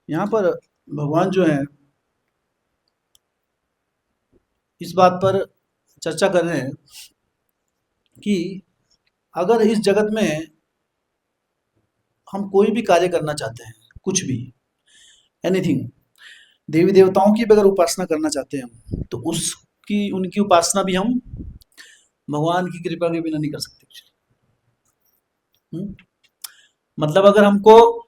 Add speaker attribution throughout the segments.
Speaker 1: यहाँ पर भगवान जो है इस बात पर चर्चा कर रहे हैं कि अगर इस जगत में हम कोई भी कार्य करना चाहते हैं, कुछ भी, एनीथिंग, देवी देवताओं की भी अगर उपासना करना चाहते हैं हम, तो उसकी उनकी उपासना भी हम भगवान की कृपा के बिना नहीं कर सकते। हम्म? मतलब अगर हमको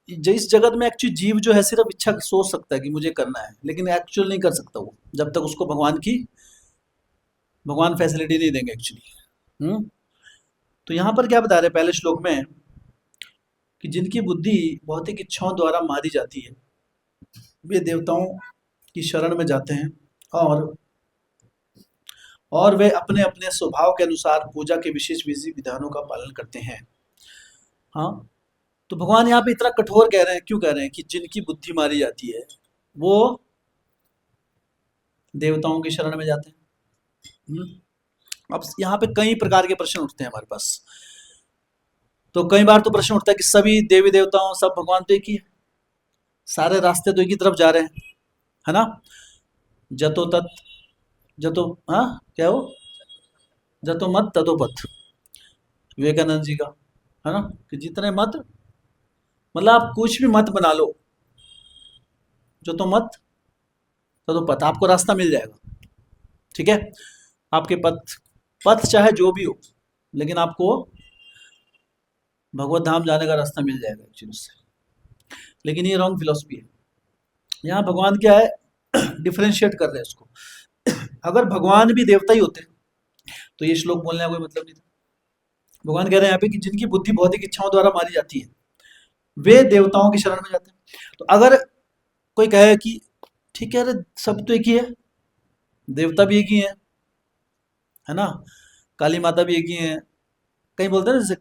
Speaker 1: इस जगत में एक्चुअली जीव जो है सिर्फ इच्छा सोच सकता है कि मुझे करना है, लेकिन एक्चुअल नहीं कर सकता वो, जब तक उसको भगवान फैसिलिटी नहीं देंगे एक्चुअली। तो यहाँ पर क्या बता रहे हैं पहले श्लोक में कि जिनकी बुद्धि भौतिक इच्छाओं द्वारा मारी जाती है वे देवताओं की शरण में जाते हैं और वे अपने अपने स्वभाव के अनुसार पूजा के विशेष विधि विधानों का पालन करते हैं। हाँ, तो भगवान यहाँ पे इतना कठोर कह रहे हैं, क्यों कह रहे हैं कि जिनकी बुद्धि मारी जाती है वो देवताओं की शरण में जाते हैं। अब यहाँ पे कई प्रकार के प्रश्न उठते हैं हमारे पास। तो कई बार तो प्रश्न उठता है कि सभी देवी देवताओं सब भगवान तो एक ही है, सारे रास्ते तो एक ही तरफ जा रहे हैं, है ना। जतो तत् जतो, हाँ क्या हो, जतो मत ततो पथ, विवेकानंद जी का, है ना, कि जितने मत, मतलब आप कुछ भी मत बना लो, जो तो मत ततो पथ, आपको रास्ता मिल जाएगा। ठीक है, आपके पथ पथ चाहे जो भी हो, लेकिन आपको भगवत धाम जाने का रास्ता मिल जाएगा एक्चुअली उससे। लेकिन ये रॉन्ग फिलोसफी है। यहाँ भगवान क्या है, डिफरेंशिएट कर रहे हैं इसको। अगर भगवान भी देवता ही होते तो ये श्लोक बोलने का कोई मतलब नहीं था। भगवान कह रहे हैं यहाँ पे कि जिनकी बुद्धि भौतिक इच्छाओं द्वारा मारी जाती है वे देवताओं की शरण में जाते हैं। तो अगर कोई कहे कि ठीक है, अरे सब तो एक ही है, देवता भी एक ही है ना, काली माता भी एक ही है। कहीं बोलते हैं ना, जैसे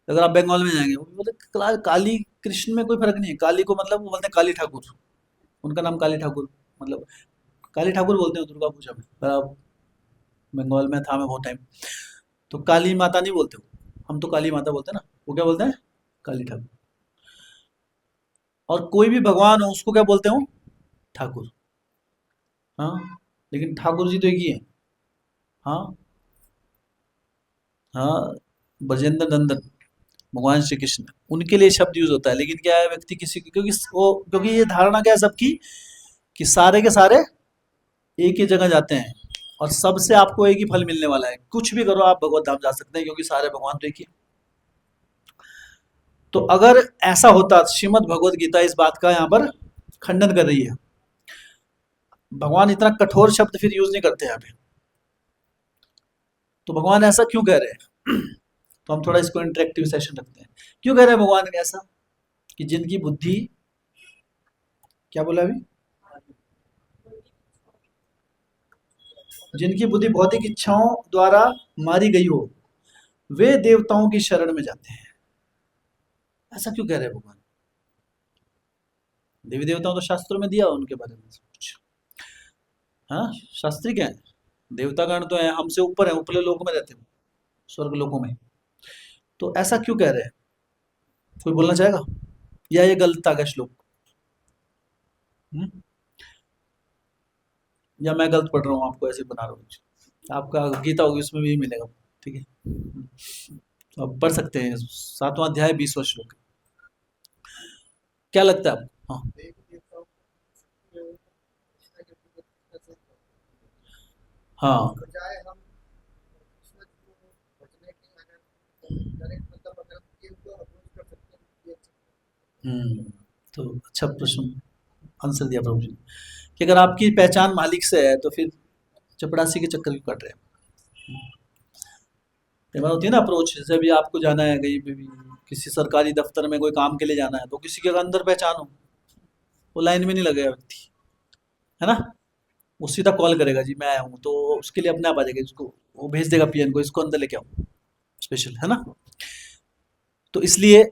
Speaker 1: अगर आप बंगाल में जाएंगे वो बोलते हैं, काली कृष्ण में कोई फर्क नहीं है। काली को मतलब वो बोलते हैं काली ठाकुर, उनका नाम काली ठाकुर, मतलब काली ठाकुर बोलते हैं दुर्गा पूजा में। अगर आप बंगाल में था मैं बहुत टाइम, तो काली माता नहीं बोलते हो, हम तो काली माता बोलते हैं ना, वो क्या बोलते हैं, काली ठाकुर। और कोई भी भगवान हो उसको क्या बोलते हो, ठाकुर। हाँ, लेकिन ठाकुर जी तो एक ही है। हाँ हाँ, ब्रजेंद्र नंदन भगवान श्री कृष्ण, उनके लिए शब्द यूज होता है। लेकिन क्या है, व्यक्ति किसी की, क्योंकि ये धारणा क्या है सबकी कि सारे के सारे एक ही जगह जाते हैं और सबसे आपको एक ही फल मिलने वाला है, कुछ भी करो आप भगवत धाम जा सकते हैं, क्योंकि सारे भगवान तो एक ही। तो अगर ऐसा होता, श्रीमद् भगवत गीता इस बात का यहाँ पर खंडन कर रही है। भगवान इतना कठोर शब्द फिर यूज नहीं करते यहाँ पे। तो भगवान ऐसा क्यों कह रहे हैं? तो हम थोड़ा इसको इंटरेक्टिव सेशन रखते हैं। क्यों कह रहे हैं भगवान ऐसा कि जिनकी बुद्धि, क्या बोला अभी, जिनकी बुद्धि भौतिक इच्छाओं द्वारा मारी गई हो वे देवताओं की शरण में जाते हैं। ऐसा क्यों कह रहे हैं भगवान? देवी देवताओं तो शास्त्रों में दिया उनके बारे में सब कुछ। हाँ, शास्त्री क्या है, देवतागण तो है, हमसे ऊपर है, ऊपरले लोकों में रहते हैं, स्वर्ग लोकों में। तो ऐसा क्यों कह रहे हैं, कोई बोलना चाहेगा, या ये गलत आ गया श्लोक? हम्म? या मैं गलत पढ़ रहा हूँ, आपको ऐसे बना रहा हूँ? आपका गीता होगी उसमें भी मिलेगा। ठीक है, तो आप पढ़ सकते हैं, 7वां अध्याय 20वां श्लोक। क्या लगता है आपको? हाँ हाँ। हम्म, तो अच्छा प्रश्न आंसर दिया प्रभु जी ने, कि अगर आपकी पहचान मालिक से है तो फिर चपरासी के चक्कर क्यों काट रहे हैं? कई बार होती है ना अप्रोच, जैसे भी आपको जाना है कहीं पे भी, किसी सरकारी दफ्तर में कोई काम के लिए जाना है, तो किसी के अगर अंदर पहचान हो, वो लाइन में नहीं लगेगा व्यक्ति, है ना, वो सीधा कॉल करेगा, जी मैं आया हूँ, तो उसके लिए अपने आप आ जाएगा, इसको वो भेज देगा पीएन को, इसको अंदर लेके आओ स्पेशल, है ना। तो इसलिए,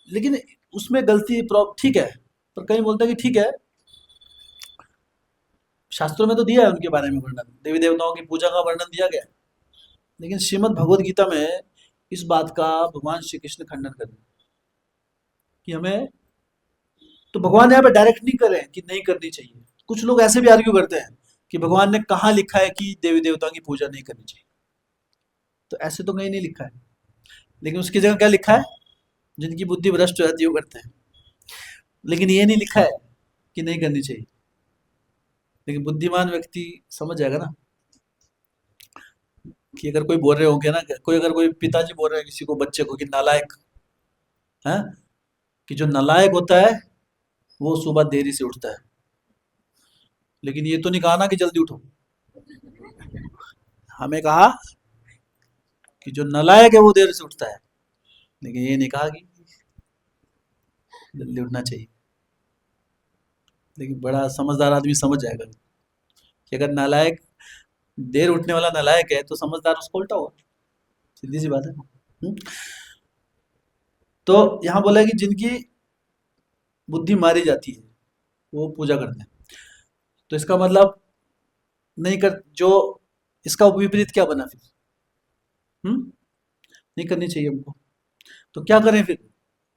Speaker 1: लेकिन उसमें गलती ठीक है, पर कहीं बोलता है कि ठीक है, शास्त्रों में तो दिया है उनके बारे में वर्णन, देवी देवताओं की पूजा का वर्णन दिया गया है। लेकिन श्रीमद् भगवद गीता में इस बात का भगवान श्री कृष्ण खंडन कर रहे हैं कि हमें तो भगवान यहाँ पे डायरेक्ट नहीं कर रहे हैं कि नहीं करनी चाहिए। कुछ लोग ऐसे भी आर्ग्यू करते हैं कि भगवान ने कहाँ लिखा है कि देवी देवताओं की पूजा नहीं करनी चाहिए। तो ऐसे तो कहीं नहीं लिखा है, लेकिन उसकी जगह क्या लिखा है, जिनकी बुद्धि भ्रष्ट हो जाती है वो करते हैं। लेकिन ये नहीं लिखा है कि नहीं करनी चाहिए। लेकिन बुद्धिमान व्यक्ति समझ जाएगा ना कि अगर कोई बोल रहे होंगे ना, कोई अगर कोई पिताजी बोल रहे हैं किसी को, बच्चे को कि नालायक है, कि जो नालायक होता है वो सुबह देरी से उठता है। लेकिन ये तो नहीं कहा ना कि जल्दी उठो। हमें कहा कि जो नालायक है वो देर से उठता है, लेकिन ये नहीं कहा कि जल्दी उठना चाहिए। लेकिन बड़ा समझदार आदमी समझ जाएगा कि अगर नालायक देर उठने वाला नालायक है तो समझदार उसको उल्टा होगा। सीधी सी बात है। तो यहाँ बोला है कि जिनकी बुद्धि मारी जाती है वो पूजा करते हैं। तो इसका मतलब नहीं कर, जो इसका विपरीत क्या बना फिर? नहीं करनी चाहिए हमको। तो क्या करें फिर?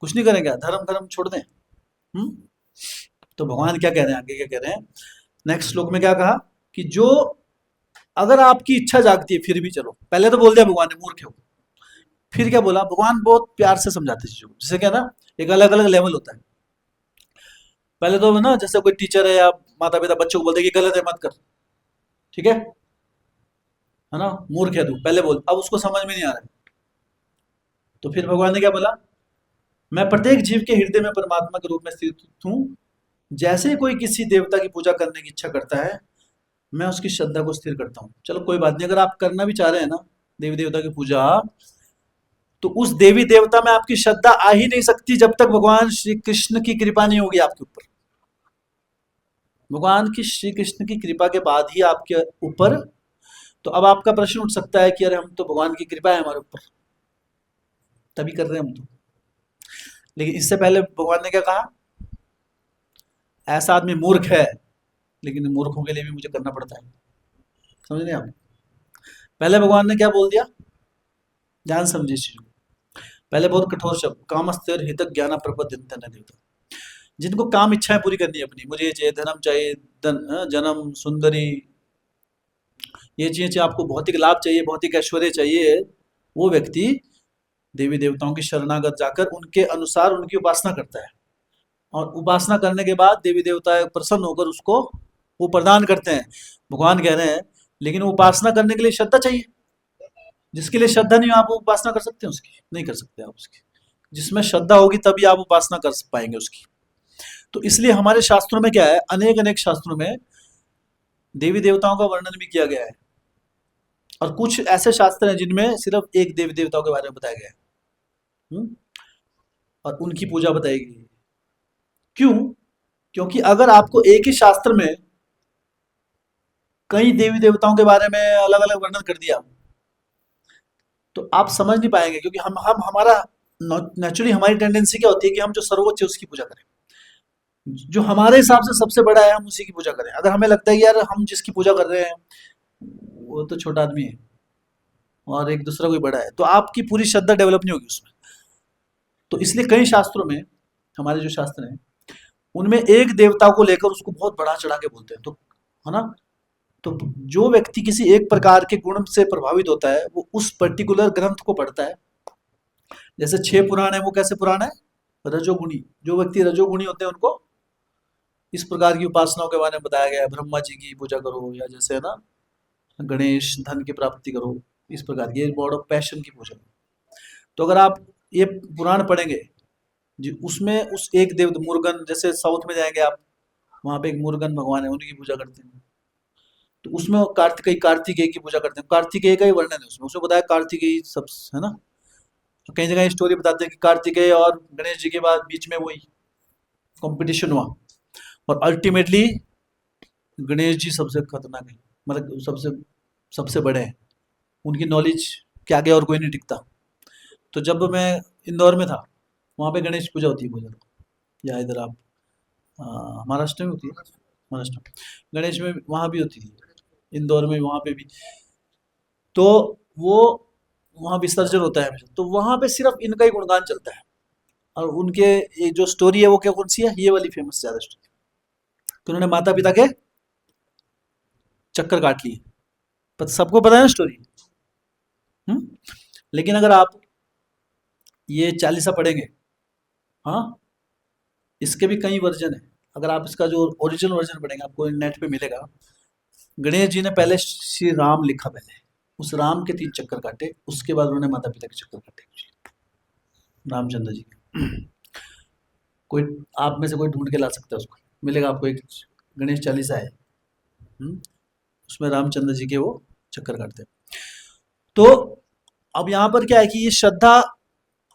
Speaker 1: कुछ नहीं करें क्या? धर्म धर्म छोड़ दें? हम्म तो भगवान क्या कह रहे हैं, आगे क्या कह रहे हैं, नेक्स्ट श्लोक में क्या कहा कि जो अगर आपकी इच्छा जागती है फिर भी चलो। पहले तो बोल दिया भगवान ने मूर्ख हो। फिर क्या बोला भगवान? बहुत प्यार से समझाते चीजों को, जैसे क्या ना, एक अलग अलग लेवल होता है। पहले तो ना, जैसे कोई टीचर है या माता पिता बच्चों को बोलते हैं कि गलत है मत कर, ठीक है ना, मूर्ख है तू, पहले बोल। अब उसको समझ में नहीं आ रहा है, तो फिर भगवान ने क्या बोला, मैं प्रत्येक जीव के हृदय में परमात्मा के रूप में स्थित हूँ। जैसे ही कोई किसी देवता की पूजा करने की इच्छा करता है, मैं उसकी श्रद्धा को स्थिर करता हूँ। चलो कोई बात नहीं, अगर आप करना भी चाह रहे हैं ना देवी देवता की पूजा, तो उस देवी देवता में आपकी श्रद्धा आ ही नहीं सकती जब तक भगवान श्री कृष्ण की कृपा नहीं होगी आपके ऊपर। भगवान की श्री कृष्ण की कृपा के बाद ही आपके ऊपर। तो अब आपका प्रश्न उठ सकता है कि अरे हम तो भगवान की कृपा है हमारे ऊपर, तभी कर रहे हैं हम तो। लेकिन इससे पहले भगवान ने क्या कहा, ऐसा आदमी मूर्ख है, लेकिन मूर्खों के लिए भी मुझे करना पड़ता है। समझ रहे हैं आप? पहले भगवान ने क्या बोल दिया, ध्यान समझिए इस चीज को। पहले बहुत कठोर शब्द, कामस्तेर हित ज्ञान प्रपद्यन्ते न देवता। जिनको काम इच्छाएं पूरी करनी है अपनी, मुझे ये चाहिए, धनम चाहिए, जन्म सुंदरी, ये चीजें चाहिए, आपको भौतिक लाभ चाहिए, भौतिक ऐश्वर्य चाहिए, वो व्यक्ति देवी देवताओं की शरणागत जाकर उनके अनुसार उनकी उपासना करता है। और उपासना करने के बाद देवी देवता प्रसन्न होकर उसको वो प्रदान करते हैं। भगवान कह रहे हैं लेकिन उपासना करने के लिए श्रद्धा चाहिए। जिसके लिए श्रद्धा नहीं हो, आप उपासना कर सकते हैं उसकी? नहीं कर सकते आप उसकी। जिसमें श्रद्धा होगी तभी आप उपासना कर पाएंगे उसकी। तो इसलिए हमारे शास्त्रों में क्या है, अनेक अनेक शास्त्रों में देवी देवताओं का वर्णन भी किया गया है। और कुछ ऐसे शास्त्र हैं जिनमें सिर्फ एक देवी देवताओं के बारे में बताया गया है। हम्म? और उनकी पूजा बताई गई है। क्यों? क्योंकि अगर आपको एक ही शास्त्र में कई देवी देवताओं के बारे में अलग अलग वर्णन कर दिया, तो आप समझ नहीं पाएंगे। क्योंकि हम हमारा नेचुरली हमारी टेंडेंसी क्या होती है कि हम जो सर्वोच्च है उसकी पूजा करें, जो हमारे हिसाब से सबसे बड़ा है हम उसी की पूजा करें। अगर हमें लगता है कि यार हम जिसकी पूजा कर रहे हैं वो तो छोटा आदमी है और एक दूसरा कोई बड़ा है, तो आपकी पूरी श्रद्धा डेवलप नहीं होगी उसमें। तो इसलिए कई शास्त्रों में, हमारे जो शास्त्र हैं उनमें एक देवता को लेकर उसको बहुत बढ़ा चढ़ा के बोलते हैं, तो है ना। तो जो व्यक्ति किसी एक प्रकार के गुण से प्रभावित होता है वो उस पर्टिकुलर ग्रंथ को पढ़ता है। जैसे 6 पुराण है, वो कैसे पुराण है? रजोगुणी। जो व्यक्ति रजोगुणी होते हैं उनको इस प्रकार की उपासनाओं के बारे में बताया गया है। ब्रह्मा जी की पूजा करो, या जैसे है ना गणेश, धन की प्राप्ति करो, इस प्रकार की गॉड ऑफ पैशन की पूजा। तो अगर आप ये पुराण पढ़ेंगे जी, उसमें उस एक देव मुर्गन, जैसे साउथ में जाएंगे आप, वहां पे एक मुर्गन भगवान है, उनकी पूजा करते हैं। तो उसमें कार्तिकेय की पूजा करते हैं। कार्तिकेय का ही वर्णन है उसमें, उसमें बताया कार्तिकेय सब, है ना। तो कई जगह स्टोरी बताते हैं कि कार्तिकेय और गणेश जी के बाद बीच में वही कंपटीशन हुआ, और अल्टीमेटली गणेश जी सबसे खतरनाक है, मतलब सबसे सबसे बड़े हैं। उनकी नॉलेज के आगे और कोई नहीं टिकता। तो जब मैं इंदौर में था, वहाँ पे गणेश पूजा होती है पूजा, या इधर आप महाराष्ट्र में होती है, महाराष्ट्र में गणेश में वहाँ भी होती थी, इंदौर में वहाँ पे भी। तो वो वहाँ विसर्जन होता है हमेशा, तो वहाँ पे सिर्फ इनका ही गुणगान चलता है। और उनके ये जो स्टोरी है वो क्या कौन सी है, ये वाली फेमस ज्यादा स्टोरी, कि उन्होंने माता पिता के चक्कर काट लिए। पर सबको पता है ना स्टोरी। लेकिन अगर आप ये चालीसा पढ़ेंगे, हाँ, इसके भी कई वर्जन है। अगर आप इसका जो ओरिजिनल वर्जन पढ़ेंगे आपको नेट पे मिलेगा। गणेश जी ने पहले श्री राम लिखा, पहले उस राम के 3 चक्कर काटे, उसके बाद उन्होंने माता पिता के चक्कर काटे रामचंद्र जी के। कोई आप में से कोई ढूंढ के ला सकता है उसको, मिलेगा आपको एक गणेश चालीसा है। उसमें रामचंद्र जी के वो चक्कर काटते हैं। तो अब यहाँ पर क्या है कि ये श्रद्धा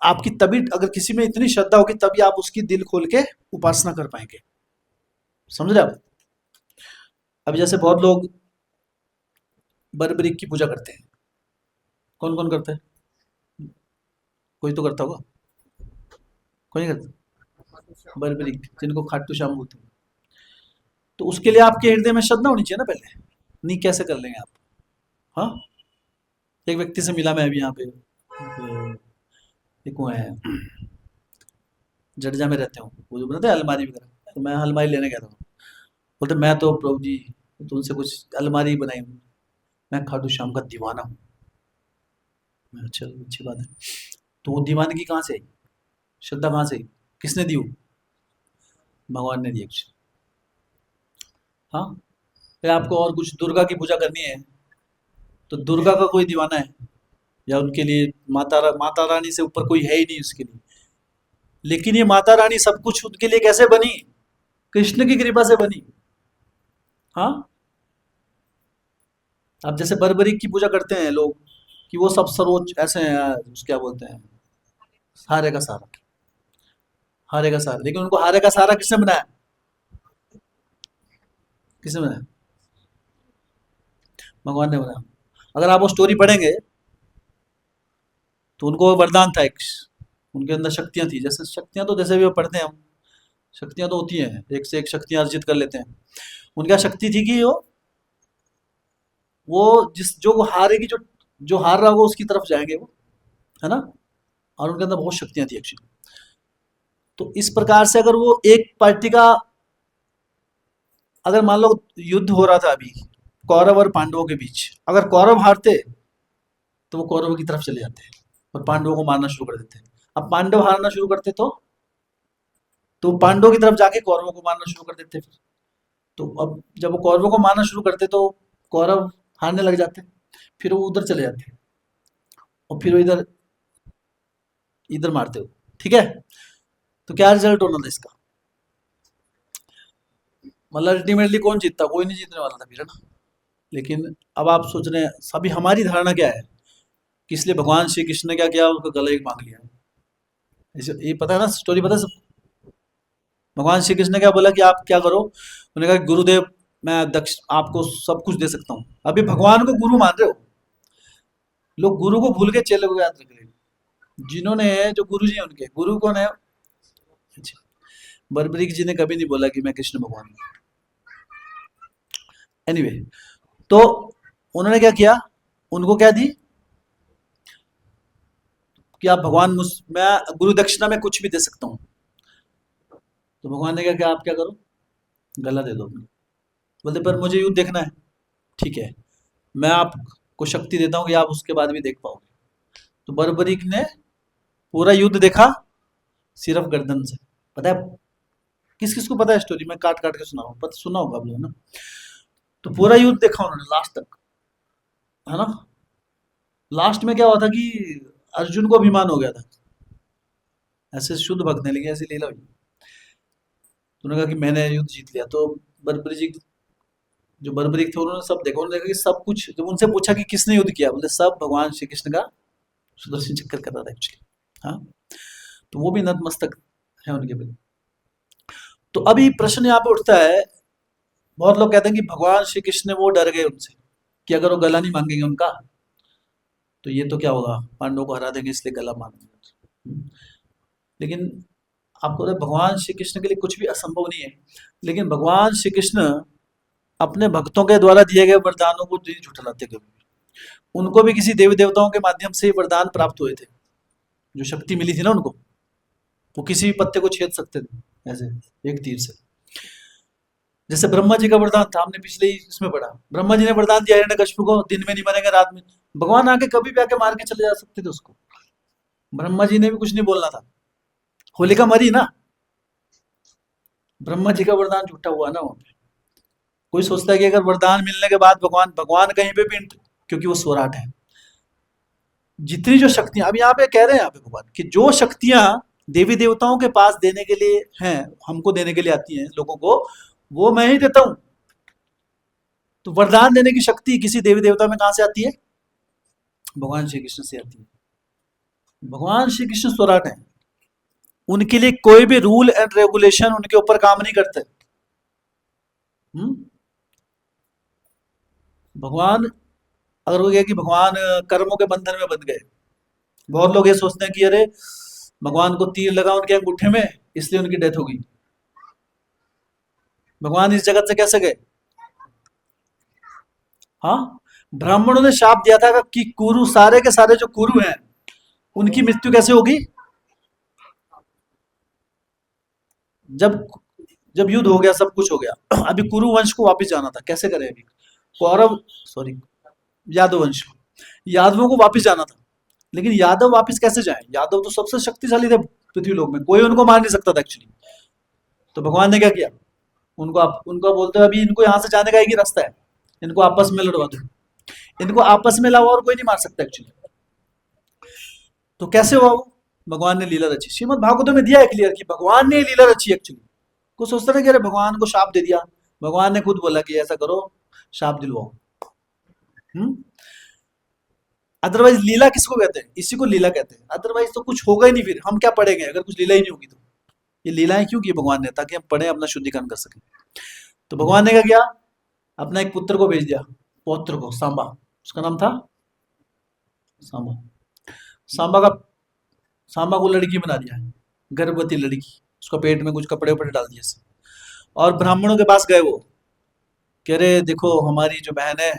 Speaker 1: आपकी तभी, अगर किसी में इतनी श्रद्धा होगी तभी आप उसकी दिल खोल के उपासना कर पाएंगे। समझ रहे आप? अब जैसे बहुत लोग बर्बरीक की पूजा करते हैं। कौन कौन करता है? कोई तो करता होगा, कोई नहीं करता। बर्बरीक जिनको खाटू श्याम बोलते हैं, तो उसके लिए आपके हृदय में श्रद्धा होनी चाहिए ना पहले। नहीं कैसे कर लेंगे आप? हाँ, एक व्यक्ति से मिला मैं अभी यहाँ पे, एक वो है जडेजा में रहते हो, वो जो बनाते हैं अलमारी वगैरह, तो मैं अलमारी लेने गया था। बोलते मैं तो प्रभु जी तो उनसे कुछ अलमारी बनाई हूँ, मैं खाटू श्याम का दीवाना हूँ। मैं अच्छा, अच्छी बात है। तो वो दीवानगी कहाँ से आई, श्रद्धा कहाँ से आई, किसने दी वो? भगवान ने दी एक्चुअली। हाँ, फिर आपको और कुछ दुर्गा की पूजा करनी है तो दुर्गा का कोई दीवाना है, या उनके लिए माता रानी से ऊपर कोई है ही नहीं उसके लिए। लेकिन ये माता रानी सब कुछ उनके लिए कैसे बनी? कृष्ण की कृपा से बनी। हाँ, अब जैसे बर्बरीक की पूजा करते हैं लोग कि वो सब सर्वोच्च ऐसे हैं, उस क्या बोलते हैं, हारे का सारा, हारे का सारा। लेकिन उनको हारे का सारा किसने बनाया? किसने बनाया? भगवान ने बनाया। अगर आप वो स्टोरी पढ़ेंगे तो उनको वरदान था एक, उनके अंदर शक्तियां थी। जैसे शक्तियां तो जैसे भी वो पढ़ते हैं हम, शक्तियां तो होती हैं, एक से एक शक्तियां अर्जित कर लेते हैं। उनका शक्ति थी कि वो जिस जो वो हारेगी, जो जो हार रहा होगा उसकी तरफ जाएंगे वो, है ना। और उनके अंदर बहुत शक्तियां थी एक्चुअली। तो इस प्रकार से अगर वो एक पार्टी का, अगर मान लो युद्ध हो रहा था अभी कौरव और पांडवों के बीच, अगर कौरव हारते तो वो कौरवों की तरफ चले जाते और पांडवों को मारना शुरू कर देते। अब पांडव हारना शुरू करते तो पांडवों की तरफ जाके कौरवों को मारना शुरू कर देते फिर। तो अब जब वो कौरवों को मारना शुरू करते तो कौरव हारने लग जाते, फिर वो उधर चले जाते और फिर वो इधर इधर मारते हो। ठीक है, तो क्या रिजल्ट होना था इसका? मतलब अल्टीमेटली कौन जीतता? कोई नहीं जीतने वाला था फिर, है ना। लेकिन अब आप सोच रहे हैं, सभी हमारी धारणा क्या है कि इसलिए भगवान श्री कृष्ण ने क्या किया, उनका गला एक मांग लिया। ये पता है ना, स्टोरी पता है सब। भगवान श्री कृष्ण ने क्या बोला कि आप क्या करो, उन्होंने कहा कि गुरुदेव मैं दक्ष आपको सब कुछ दे सकता हूँ। अभी भगवान को गुरु मान रहे हो लोग, गुरु को भूल के चेले को याद रख रहे हैं। जिन्होंने, जो गुरु जी हैं उनके गुरु कौन है? अच्छा, बर्बरीक जी ने कभी नहीं बोला कि मैं कृष्ण भगवान हूँ। एनीवे, तो उन्होंने क्या किया, उनको क्या दी कि आप भगवान मैं गुरु दक्षिणा में कुछ भी दे सकता हूँ। तो भगवान ने क्या किया, आप क्या करो, गला दे दो अपनी। बोलते पर मुझे युद्ध देखना है। ठीक है, मैं आपको शक्ति देता हूँ कि आप उसके बाद भी देख पाओगे। तो बर्बरीक ने पूरा युद्ध देखा सिर्फ गर्दन से। पता है किस किस को पता है स्टोरी, मैं काट काट के सुना हूँ, पता सुना होगा आप लोगों ने ना। तो पूरा युद्ध देखा उन्होंने लास्ट तक, है ना। लास्ट में क्या हुआ था कि अर्जुन को अभिमान हो गया था, ऐसे शुद्ध भक्त ने, लेकिन ऐसी लीला हुई। तो उन्होंने कहा कि मैंने युद्ध जीत लिया। तो बर्बरी जी, जो बर्बरीक थे, उन्होंने सब देखा, उन्होंने देखा कि सब कुछ, जब उनसे पूछा कि किसने युद्ध किया, बोले सब भगवान श्री कृष्ण का सुदर्शन चक्कर कर रहा था एक्चुअली। हाँ, तो वो भी नतमस्तक है उनके प्रति। तो अभी प्रश्न यहाँ पे उठता है, बहुत लोग कहते हैं कि भगवान श्री कृष्ण वो डर गए उनसे कि अगर वो गला नहीं मांगेंगे उनका तो ये तो क्या होगा, पांडवों को हरा देंगे, इसलिए गला मांगेंगे। लेकिन आपको तो भगवान श्री कृष्ण के लिए कुछ भी असंभव नहीं है। लेकिन भगवान श्री कृष्ण अपने भक्तों के द्वारा दिए गए वरदानों को नहीं झुठलाते कभी भी। उनको भी किसी देवी देवताओं के माध्यम से वरदान प्राप्त हुए थे, जो शक्ति मिली थी ना उनको। वो किसी भी पत्ते को छेद सकते थे ऐसे एक तीर से। जैसे ब्रह्मा जी का वरदान था, हमने पिछले ही इसमें पढ़ा, ब्रह्मा जी ने वरदान दिया हिरण्यकशिपु को, दिन में नहीं मरेंगे रात में। भगवान आके कभी भी आके मार के चले जा सकते थे उसको, ब्रह्मा जी ने भी कुछ नहीं बोलना था। होलिका मरी ना, ब्रह्मा जी का वरदान झूठा हुआ ना वहां पे। कोई सोचता है कि अगर वरदान मिलने के बाद भगवान भगवान कहीं पे भी क्योंकि वो स्वराट है, जितनी जो शक्तियां अब यहाँ पे कह रहे हैं यहाँ पे भगवान कि जो शक्तियां देवी देवताओं के पास देने के लिए हैं, हमको देने के लिए आती हैं लोगों को, वो मैं ही देता हूं। तो वरदान देने की शक्ति किसी देवी देवता में कहां से आती है? भगवान श्री कृष्ण से आती है। भगवान श्री कृष्ण स्वराट है, उनके लिए कोई भी रूल एंड रेगुलेशन उनके ऊपर काम नहीं करते। भगवान अगर वो कहे कि भगवान कर्मों के बंधन में बंध गए, बहुत लोग ये सोचते हैं कि अरे भगवान को तीर लगा उनके अंगूठे में इसलिए उनकी डेथ हो गई। भगवान इस जगत से कैसे गए? हाँ, ब्राह्मणों ने शाप दिया था कि कुरु, सारे के सारे जो कुरु हैं उनकी मृत्यु कैसे होगी? जब जब युद्ध हो गया, सब कुछ हो गया, अभी कुरु वंश को वापस जाना था, कैसे करें अभी? कौरव, सॉरी, यादव वंश को, यादवों को वापस जाना था, लेकिन यादव वापस कैसे जाएं? यादव तो सबसे शक्तिशाली थे पृथ्वी लोक में, कोई उनको मार नहीं सकता था एक्चुअली। तो भगवान ने क्या किया? उनको बोलते हैं अभी इनको यहाँ से जाने का एक ही रास्ता है, इनको आपस में लड़वा दो। इनको आपस में लाओ और कोई नहीं मार सकता एक्चुअली। तो कैसे हुआ वो? भगवान ने लीला रची। श्रीमद भागवत में दिया है क्लियर कि भगवान ने लीला रची एक्चुअली। कुछ सोचते ना कि अरे भगवान को शाप दे दिया, भगवान ने खुद बोला कि ऐसा करो, शाप दिलवाओ। अदरवाइज लीला किसको कहते हैं? इसी को लीला कहते हैं। अदरवाइज तो कुछ होगा ही नहीं, फिर हम क्या पढ़ेंगे अगर कुछ लीला ही नहीं होगी तो। ये लीलाएं क्यों की भगवान ने? ताकि हम पढ़े, अपना शुद्धिकरण कर सकें। तो भगवान ने क्या किया? अपना एक पुत्र को भेज दिया, पौत्र को, सांबा, उसका नाम था सांबा। सांबा का सांबा को लड़की बना दिया, गर्भवती लड़की, उसका पेट में कुछ कपड़े वपड़े डाल दिए। और ब्राह्मणों के पास गए वो, कह रहे देखो हमारी जो बहन है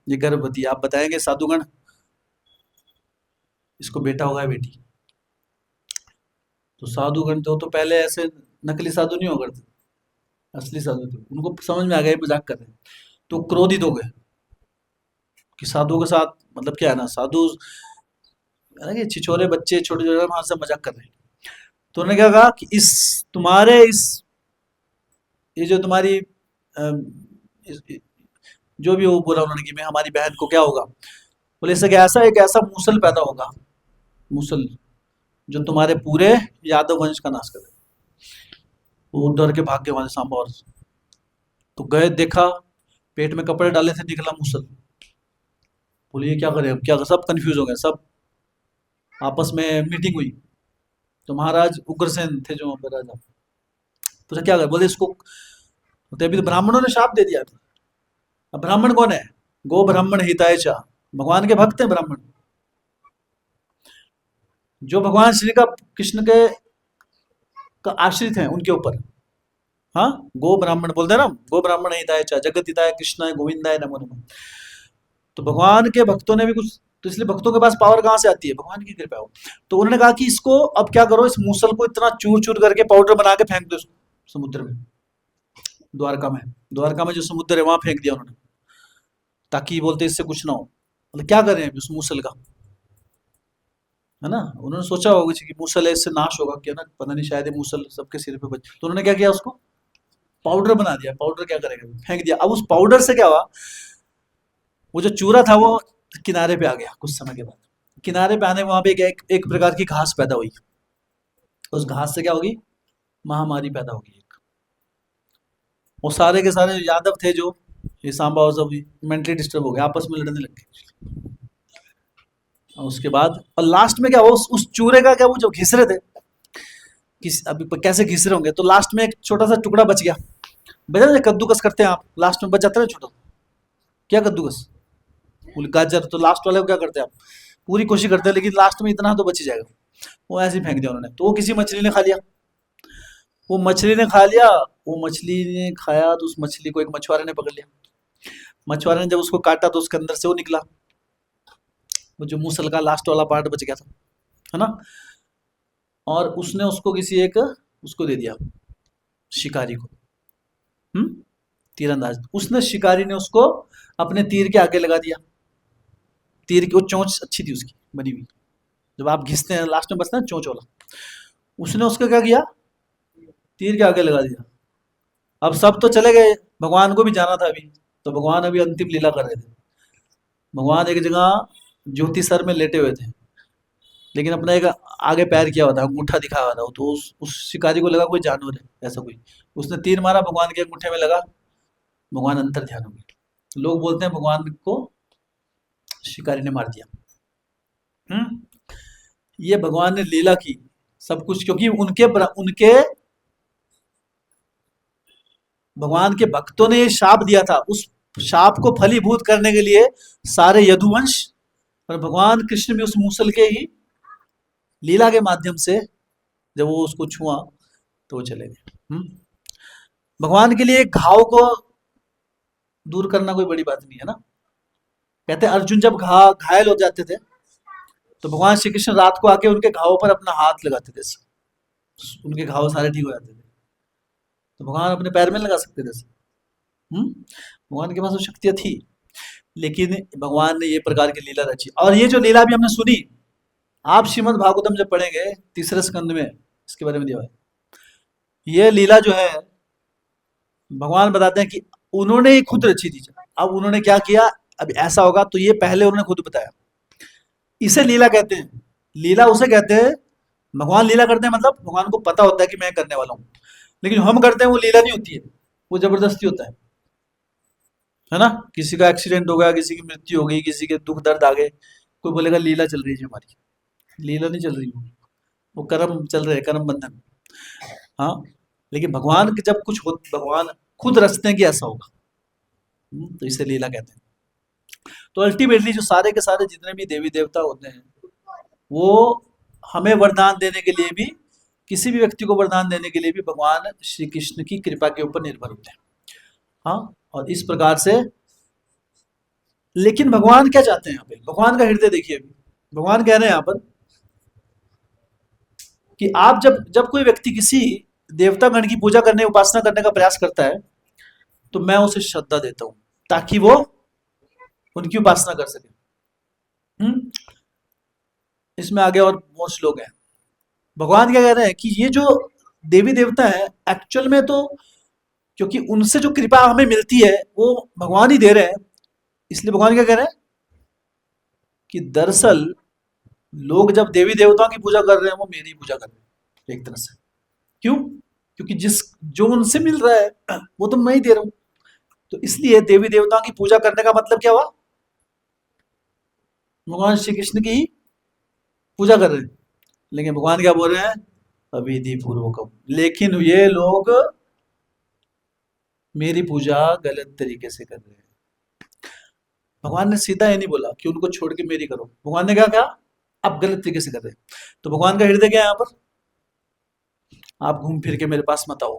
Speaker 1: ये गर्भवती, आप बताएंगे साधुगण इसको बेटा होगा या बेटी? तो साधुगण तो पहले ऐसे नकली साधु नहीं हो करते, असली साधु थे, उनको समझ में आ गया मजाक कर रहे हैं। तो क्रोधित हो गए कि साधुओं के साथ मतलब क्या है ना, साधु है ना कि छिछोरे बच्चे, छोटे छोटे वहां से मजाक कर रहे हैं। तो उन्होंने क्या कहा कि इस तुम्हारे इस ये जो तुम्हारी जो भी वो बोला उन्होंने कि मैं हमारी बहन को क्या होगा, बोले इससे क्या, ऐसा एक ऐसा मूसल पैदा होगा, मूसल, जो तुम्हारे पूरे यादव वंश का नाश करे। वो डर के भाग गए वहां से सांबा। और तो गए, देखा पेट में कपड़े डाले थे, निकला मूसल। बोले ये क्या करें अब, क्या? सब कंफ्यूज हो गए, सब आपस में मीटिंग हुई। तो महाराज उग्रसेन थे जो वहां पर राजा, तो क्या करें? बोले इसको, तो अभी तो ब्राह्मणों ने शाप दे दिया था। अब ब्राह्मण कौन है? गो ब्राह्मण हिताय चा, भगवान के भक्त हैं ब्राह्मण, जो भगवान श्री का कृष्ण के का आश्रित हैं उनके ऊपर। हाँ, गो ब्राह्मण बोलते हैं ना, गो ब्राह्मण हिताय चा जगत हिताय कृष्णाय गोविंदाय नमो नमः। तो भगवान के भक्तों ने भी कुछ, तो इसलिए भक्तों के पास पावर कहां से आती है? भगवान की कृपा हो। तो उन्होंने कहा कि इसको अब क्या करो, इस मूसल को इतना चूर चूर करके पाउडर बना के फेंक दो समुद्र में। द्वारका में जो समुद्र है वहां फेंक दिया उन्होंने, ताकि बोलते इससे कुछ ना हो। मतलब क्या करें अभी उस मूसल का, है ना? उन्होंने सोचा होगा कि मूसल है इससे नाश होगा क्या ना, पता नहीं, शायद ये मूसल सबके सिर पे बच, तो उन्होंने क्या किया, उसको पाउडर बना दिया। पाउडर क्या करेगा, फेंक दिया। अब उस पाउडर से क्या हुआ, वो जो चूरा था वो किनारे पे आ गया। कुछ समय के बाद किनारे पे आने, वहां पे एक प्रकार की घास पैदा हुई। उस घास से क्या होगी? महामारी पैदा होगी एक। वो सारे के सारे यादव थे जो ये सांबा और सब मेंटली डिस्टर्ब हो गए, आपस में लड़ने लग गए। और उसके बाद और लास्ट में क्या हुआ, उस चूरे का क्या, वो जो घिस रहे थे, किस अभी कैसे घिस रहे होंगे, तो लास्ट में एक छोटा सा टुकड़ा बच गया। बता ना कद्दूकस करते हैं आप, लास्ट में बच जाता है ना छोटा, क्या कद्दूकस, गाजर, तो लास्ट वाले को क्या करते हैं आप, पूरी कोशिश करते हैं लेकिन लास्ट में इतना तो बच ही जाएगा। वो ऐसे ही फेंक दिया उन्होंने, तो वो किसी मछली ने खा लिया। वो मछली ने खा लिया, वो मछली ने खाया तो उस मछली को एक मछुआरे ने पकड़ लिया। मछुआरे ने जब उसको काटा तो उसके अंदर से वो निकला, वो जो मूसल का लास्ट वाला पार्ट बच गया था, है ना? और उसने उसको किसी एक उसको दे दिया, शिकारी को। हम्म तीरंदाज, उसने शिकारी ने उसको अपने तीर के आगे लगा दिया। तीर की वो चोंच अच्छी थी उसकी बनी हुई, जब आप घिसते हैं लास्ट में बचता है चोंच वाला। उसने उसका क्या किया, तीर के आगे लगा दिया। अब सब तो चले गए, भगवान को भी जाना था अभी, तो भगवान अभी अंतिम लीला कर रहे थे। भगवान एक जगह ज्योति सर में लेटे हुए थे, लेकिन अपना एक आगे पैर किया हुआ था, अंगूठा दिखा हुआ था, तो उस शिकारी को लगा कोई जानवर है ऐसा कोई। उसने तीर मारा, भगवान के अंगूठे में लगा, भगवान अंतर ध्यान हो गए। लोग बोलते हैं भगवान को शिकारी ने मार दिया। हम्म ये भगवान ने लीला की सब कुछ, क्योंकि उनके भगवान के भक्तों ने ये शाप दिया था, उस शाप को फलीभूत करने के लिए सारे यदुवंश और भगवान कृष्ण भी उस मूसल के ही लीला के माध्यम से जब वो उसको छुआ तो वो चले गए। भगवान के लिए घाव को दूर करना कोई बड़ी बात नहीं है ना। कहते हैं अर्जुन जब घायल हो जाते थे तो भगवान श्री कृष्ण रात को आके उनके घावों पर अपना हाथ लगाते थे, उनके घाव सारे ठीक हो जाते थे। तो भगवान अपने पैर में लगा सकते थे। भगवान के पास वो शक्तियां थी, लेकिन भगवान ने ये प्रकार की लीला रची। और ये जो लीला भी हमने सुनी, आप श्रीमद् भागवतम जब पढ़ेंगे तीसरे स्कंद में इसके बारे में दिया है। ये लीला जो है भगवान बताते हैं कि उन्होंने ही खुद रची थी। अब उन्होंने क्या किया, अब ऐसा होगा तो ये पहले उन्होंने खुद बताया। इसे लीला कहते हैं। लीला उसे कहते हैं, भगवान लीला करते हैं मतलब भगवान को पता होता है कि मैं करने वाला हूं, लेकिन हम करते हैं वो लीला नहीं होती है, वो जबरदस्ती होता है ना। किसी का एक्सीडेंट हो गया, किसी की मृत्यु हो गई, किसी के दुख दर्द आ गए, कोई बोलेगा लीला चल रही है जी हमारी। लीला नहीं चल रही, वो कर्म चल रहे हैं, कर्म बंधन। हाँ, लेकिन भगवान के जब कुछ हो, भगवान खुद रचते हैं कि ऐसा होगा, तो इसे लीला कहते हैं। तो अल्टीमेटली जो सारे के सारे जितने भी देवी देवता होते हैं, वो हमें वरदान देने के लिए भी, किसी भी व्यक्ति को वरदान देने के लिए भी भगवान श्री कृष्ण की कृपा के ऊपर निर्भर होते हैं। हाँ, और इस प्रकार से, लेकिन भगवान क्या चाहते हैं यहाँ पे, भगवान का हृदय देखिए। भगवान कह रहे हैं यहाँ पर कि आप जब जब कोई व्यक्ति किसी देवता गण की पूजा करने, उपासना करने का प्रयास करता है, तो मैं उसे श्रद्धा देता हूं ताकि वो उनकी उपासना कर सके। इसमें आगे और बहुत श्लोक है। भगवान क्या कह रहे हैं कि ये जो देवी देवता है एक्चुअल में तो, क्योंकि उनसे जो कृपा हमें मिलती है वो भगवान ही दे रहे हैं, इसलिए भगवान क्या कह रहे हैं कि दरअसल लोग जब देवी देवताओं की पूजा कर रहे हैं वो मेरी पूजा कर रहे हैं एक तरह से। क्यों? क्योंकि जिस जो उनसे मिल रहा है वो तो मैं ही दे रहा हूं। तो इसलिए देवी देवताओं की पूजा करने का मतलब क्या हुआ, भगवान श्री कृष्ण की पूजा कर रहे हैं। लेकिन भगवान क्या बोल रहे हैं, अविधि पूर्वकम, लेकिन ये लोग मेरी पूजा गलत तरीके से कर रहे हैं। भगवान ने सीधा ये नहीं बोला कि उनको छोड़ के मेरी करो, भगवान ने क्या कहा, आप गलत तरीके से कर रहे हैं। तो भगवान का हृदय क्या है यहाँ पर, आप घूम फिर के मेरे पास मत आओ,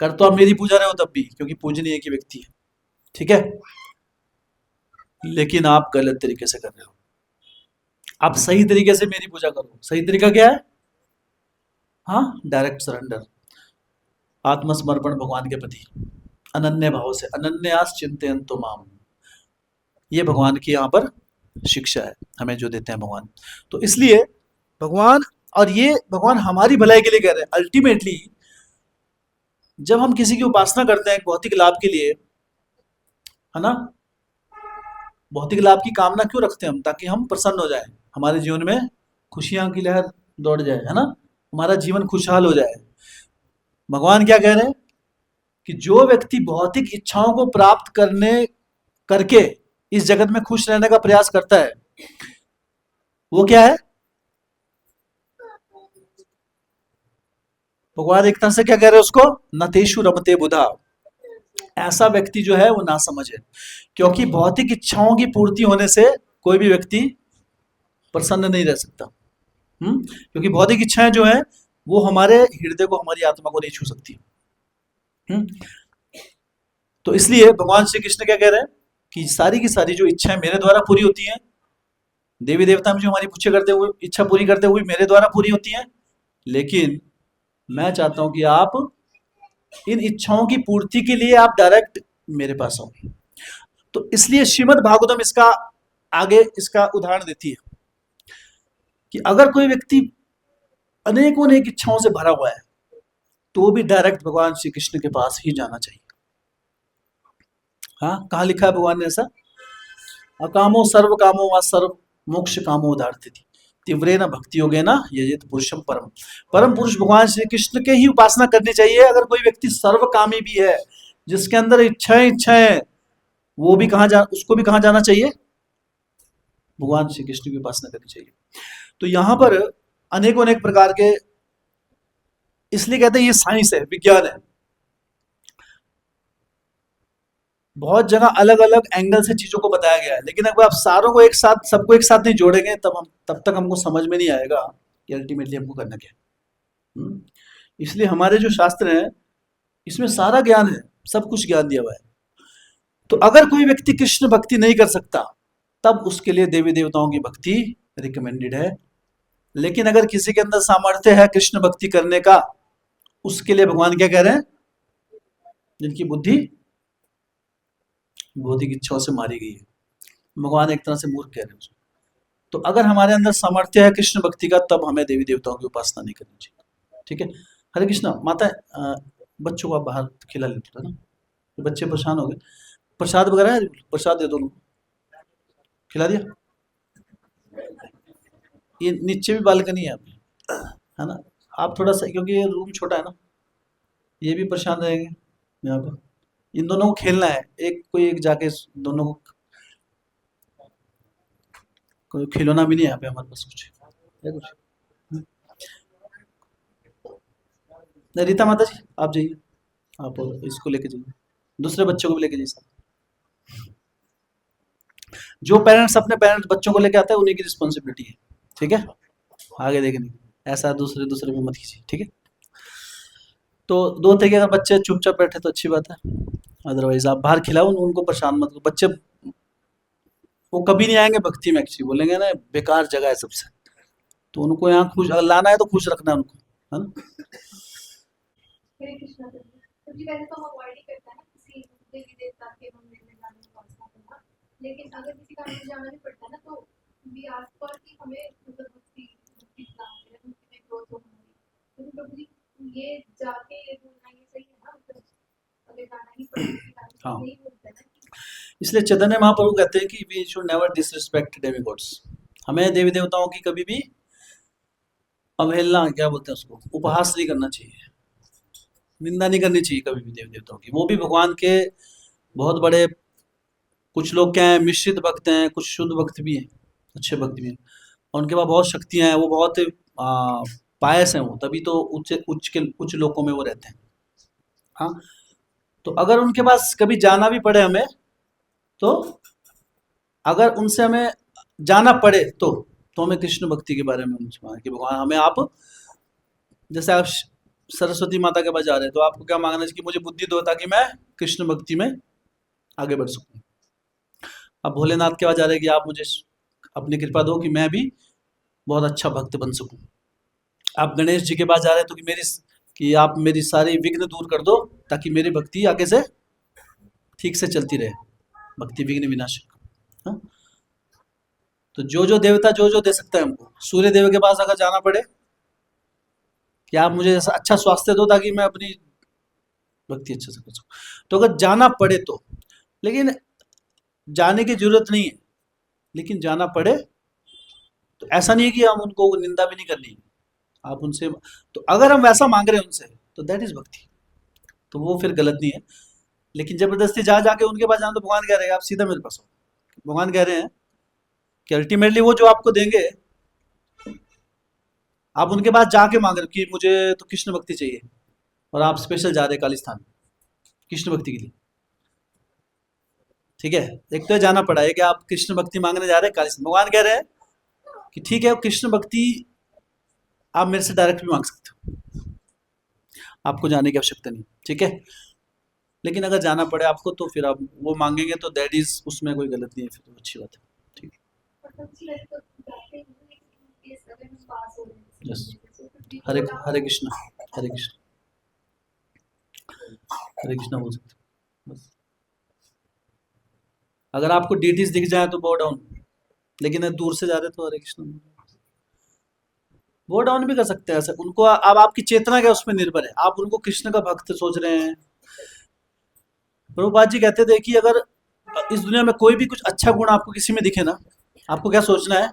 Speaker 1: कर तो आप मेरी पूजा रहे हो तब भी, क्योंकि पूजनीय एक ही व्यक्ति है, ठीक है, लेकिन आप गलत तरीके से कर रहे हो। आप सही तरीके से मेरी पूजा करो। सही तरीका क्या है, हाँ, डायरेक्ट सरेंडर, आत्मसमर्पण भगवान के प्रति अनन्य भाव से, अनन्यास चिंतयन्तो माम। ये भगवान की यहाँ पर शिक्षा है हमें जो देते हैं भगवान। तो इसलिए भगवान, और ये भगवान हमारी भलाई के लिए कह रहे हैं। अल्टीमेटली जब हम किसी की उपासना करते हैं भौतिक लाभ के लिए, है ना, भौतिक लाभ की कामना क्यों रखते हैं हम, ताकि हम प्रसन्न हो जाए, हमारे जीवन में खुशियां की लहर दौड़ जाए, है ना, हमारा जीवन खुशहाल हो जाए। भगवान क्या कह रहे हैं कि जो व्यक्ति भौतिक इच्छाओं को प्राप्त करने करके इस जगत में खुश रहने का प्रयास करता है, वो क्या है, भगवान एक तरह से क्या कह रहे हैं उसको, नतेषु रमते बुधा। ऐसा व्यक्ति जो है वो ना समझ है, क्योंकि भौतिक इच्छाओं की पूर्ति होने से कोई भी व्यक्ति प्रसन्न नहीं रह सकता। क्योंकि भौतिक इच्छाएं जो है वो हमारे हृदय को, हमारी आत्मा को नहीं छू सकती। तो इसलिए भगवान श्री कृष्ण क्या कह रहे हैं कि सारी की सारी जो इच्छाएं मेरे द्वारा पूरी होती हैं, देवी देवता में जो हमारी पूछे करते हुए इच्छा पूरी करते हुए मेरे द्वारा पूरी होती हैं, लेकिन मैं चाहता हूं कि आप इन इच्छाओं की पूर्ति के लिए आप डायरेक्ट मेरे पास आओ। तो इसलिए श्रीमद् भागवतम इसका आगे इसका उदाहरण देती है कि अगर कोई व्यक्ति अनेकों अनेक इच्छाओं से भरा हुआ है तो भी डायरेक्ट भगवान श्री कृष्ण के पास ही जाना चाहिए। हाँ, कहाँ लिखा है भगवान ने ऐसा? अकामो सर्व कामो व सर्व मोक्ष कामो उदारती तीव्रेन भक्ति योगेन यजेत पुरुषम परम। परम पुरुष भगवान श्री कृष्ण के ही उपासना करनी चाहिए। अगर कोई व्यक्ति सर्वकामी भी है, जिसके अंदर इच्छाएं इच्छाएं, वो भी उसको भी कहाँ जाना चाहिए? भगवान श्री कृष्ण की उपासना करनी चाहिए। तो यहां पर अनेकों अनेक प्रकार के, इसलिए कहते हैं ये साइंस है, विज्ञान है। बहुत जगह अलग अलग एंगल से चीजों को बताया गया है, लेकिन अगर आप सारों को एक साथ, सबको एक साथ नहीं जोड़ेंगे तब तक हमको समझ में नहीं आएगा कि अल्टीमेटली हमको करना क्या है। इसलिए हमारे जो शास्त्र हैं इसमें सारा ज्ञान है, सब कुछ ज्ञान दिया हुआ है। तो अगर कोई व्यक्ति कृष्ण भक्ति नहीं कर सकता तब उसके लिए देवी देवताओं की भक्ति रिकमेंडेड है। लेकिन अगर किसी के अंदर सामर्थ्य है कृष्ण भक्ति करने का, उसके लिए भगवान क्या कह रहे हैं? जिनकी बुद्धि भौतिक इच्छाओं से मारी गई है, भगवान एक तरह से मूर्ख कह रहे हैं उसको। तो अगर हमारे अंदर सामर्थ्य है कृष्ण भक्ति का, तब हमें देवी देवताओं की उपासना नहीं करनी चाहिए। ठीक है, हरे कृष्णा। माता बच्चों को आप बाहर खिला लेते थे ना, तो बच्चे परेशान हो गए। प्रसाद वगैरह है, प्रसाद दे दो उनको, खिला दिया। ये नीचे भी बालकनी है आपकी, है ना? आप थोड़ा सा, क्योंकि ये रूम छोटा है ना, ये भी परेशान रहेंगे यहाँ पे। इन दोनों को खेलना है, एक जाके दोनों को, कोई खिलौना भी नहीं है यहाँ पे हमारे पास, कुछ है कुछ? नहीं, रीता माता जी आप जाइए, आप इसको लेके जाइए, दूसरे बच्चों को भी लेके जाइए साथ। जो पेरेंट्स अपने पेरेंट्स बच्चों को लेके आते हैं उन्हीं की रिस्पॉन्सिबिलिटी है। ठीक है, आगे देखने ऐसा दूसरे दूसरे में मत कीजिए। ठीक है, तो दो थे कि अगर बच्चे चुपचाप बैठे तो अच्छी बात है, अदरवाइज आप बाहर खिलाओ, उनको परेशान मत करो। बच्चे वो कभी नहीं आएंगे भक्ति में, एक्चुअली बोलेंगे ना बेकार जगह है सबसे। तो उनको यहाँ खुश अगर लाना है तो खुश रखना है उनको, है ना?
Speaker 2: हरे कृष्णा जी। तो जी वैसे तो हम अवॉइड ही करते हैं ना किसी देवी देवता के मंदिर में जाने की उपासना करना, लेकिन अगर किसी का मंदिर जाना भी पड़ता है ना, तो भी आस पर कि हमें मतलब भक्ति भक्ति में ग्रोथ हो हमारी। लेकिन प्रभु जी ये जाके ये बोलना ये सही है ना, मतलब अगर जाना ही पड़े किसी का तो
Speaker 1: हाँ,
Speaker 2: यही बोलते हैं ना कि
Speaker 1: इसलिए चैतन्य महाप्रभु कहते हैं कि we should never disrespect demigods. हमें देवी देवताओं की कभी भी अवहेलना, क्या बोलते हैं उसको, उपहास नहीं करना चाहिए, निंदा नहीं करनी चाहिए कभी भी देवी देवताओं की। वो भी भगवान के बहुत बड़े, कुछ लोग क्या है मिश्रित भक्त हैं, कुछ शुद्ध भक्त भी हैं, अच्छे भक्त भी हैं, और उनके पास बहुत शक्तियां हैं, वो बहुत पायस हैं, वो तभी तो उच्च लोकों में वो रहते हैं। हाँ, तो अगर उनके पास कभी जाना भी पड़े हमें, तो अगर उनसे हमें जाना पड़े तो हमें कृष्ण भक्ति के बारे में उनसे मांगे कि भगवान हमें आप, जैसे आप सरस्वती माता के पास जा रहे हैं तो आपको क्या मांगना चाहिए कि मुझे बुद्धि दो ताकि मैं कृष्ण भक्ति में आगे बढ़ सकूं। अब भोलेनाथ के पास जा रहे हैं कि आप मुझे अपनी कृपा दो कि मैं भी बहुत अच्छा भक्त बन सकूं। आप गणेश जी के पास जा रहे हैं तो कि आप मेरी सारी विघ्न दूर कर दो ताकि मेरी भक्ति आगे से ठीक से चलती रहे, भक्ति विघ्न विनाशक। हाँ? तो जो देवता जो दे सकता है हमको, सूर्य देव के पास अगर जाना पड़े कि आप मुझे ऐसा अच्छा स्वास्थ्य दो ताकि मैं अपनी भक्ति अच्छे से कर सकूं, तो अगर जाना पड़े तो। लेकिन जाने की जरूरत नहीं है, लेकिन जाना पड़े तो ऐसा नहीं है कि हम उनको निंदा भी नहीं करनी, आप उनसे, तो अगर हम वैसा मांग रहे हैं उनसे तो दैट इज भक्ति, तो वो फिर गलत नहीं है। लेकिन जबरदस्ती जा जाके उनके पास जाना, तो भगवान कह रहे हैं आप सीधा मेरे पास आओ। भगवान कह रहे हैं कि अल्टीमेटली वो जो आपको देंगे, आप उनके पास जाके मांग रहे हो कि मुझे तो कृष्ण भक्ति चाहिए, और आप स्पेशल जा रहे हैं कालिस्थान कृष्ण भक्ति के लिए। ठीक है, एक तो जाना पड़ा है कि आप कृष्ण भक्ति मांगने जा रहे हैं कालिस्थान। भगवान कह रहे हैं कि ठीक है, कृष्ण भक्ति आप मेरे से डायरेक्ट भी मांग सकते हो, आपको जाने की आवश्यकता नहीं। ठीक है, लेकिन अगर जाना पड़े आपको तो फिर आप वो मांगेंगे तो दैट इज, उसमें कोई गलत नहीं है, फिर तो अच्छी बात है। ठीक है,
Speaker 2: मतलब जी वैसे तो जाते हैं केस अगर हम पास हो रहे हैं
Speaker 1: यस।
Speaker 2: तो फिर भी
Speaker 1: हरे
Speaker 2: vote
Speaker 1: हरे
Speaker 2: out
Speaker 1: कृष्णा, हरे कृष्णा, हरे कृष्णा बोल सकते हो। बस अगर आपको डीटीज दिख जाए तो बो डाउन, लेकिन अगर दूर से जा रहे तो हरे कृष्णा वो डाउन भी कर सकते हैं ऐसे उनको। अब आपकी चेतना क्या उसमें निर्भर है, आप उनको कृष्ण का भक्त सोच रहे हैं। प्रभुपाद जी कहते थे कि अगर इस दुनिया में कोई भी कुछ अच्छा गुण आपको किसी में दिखे ना, आपको क्या सोचना है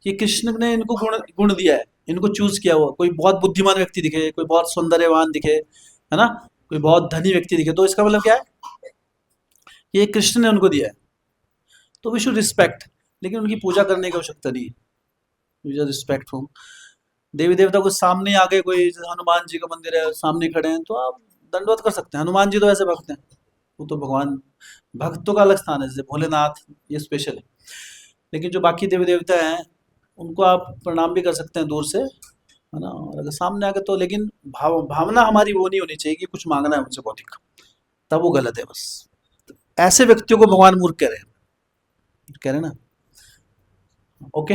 Speaker 1: कि कृष्ण ने इनको गुण गुण दिया है, इनको चूज किया हुआ। कोई बहुत बुद्धिमान व्यक्ति दिखे, कोई बहुत सौंदर्यवान दिखे, है ना, कोई बहुत धनी व्यक्ति दिखे, तो इसका मतलब क्या है कि ये कृष्ण ने उनको दिया है, तो वी शुड रिस्पेक्ट। लेकिन उनकी पूजा करने की आवश्यकता नहीं है, वी शुड रिस्पेक्ट फ्रॉम देवी देवता को। सामने आगे कोई जैसे हनुमान जी का मंदिर है, सामने खड़े हैं, तो आप दंडवत कर सकते हैं। हनुमान जी तो ऐसे भक्त हैं, वो तो भगवान, भक्तों का अलग स्थान है, जैसे भोलेनाथ ये स्पेशल है। लेकिन जो बाकी देवी देवता हैं उनको आप प्रणाम भी कर सकते हैं दूर से, है ना। और अगर सामने आके तो, लेकिन भावना हमारी वो नहीं होनी चाहिए कि कुछ मांगना है मुझसे भौतिक, तब वो गलत है। बस तो ऐसे व्यक्तियों को भगवान मूर्ख कह रहे हैं ना। ओके,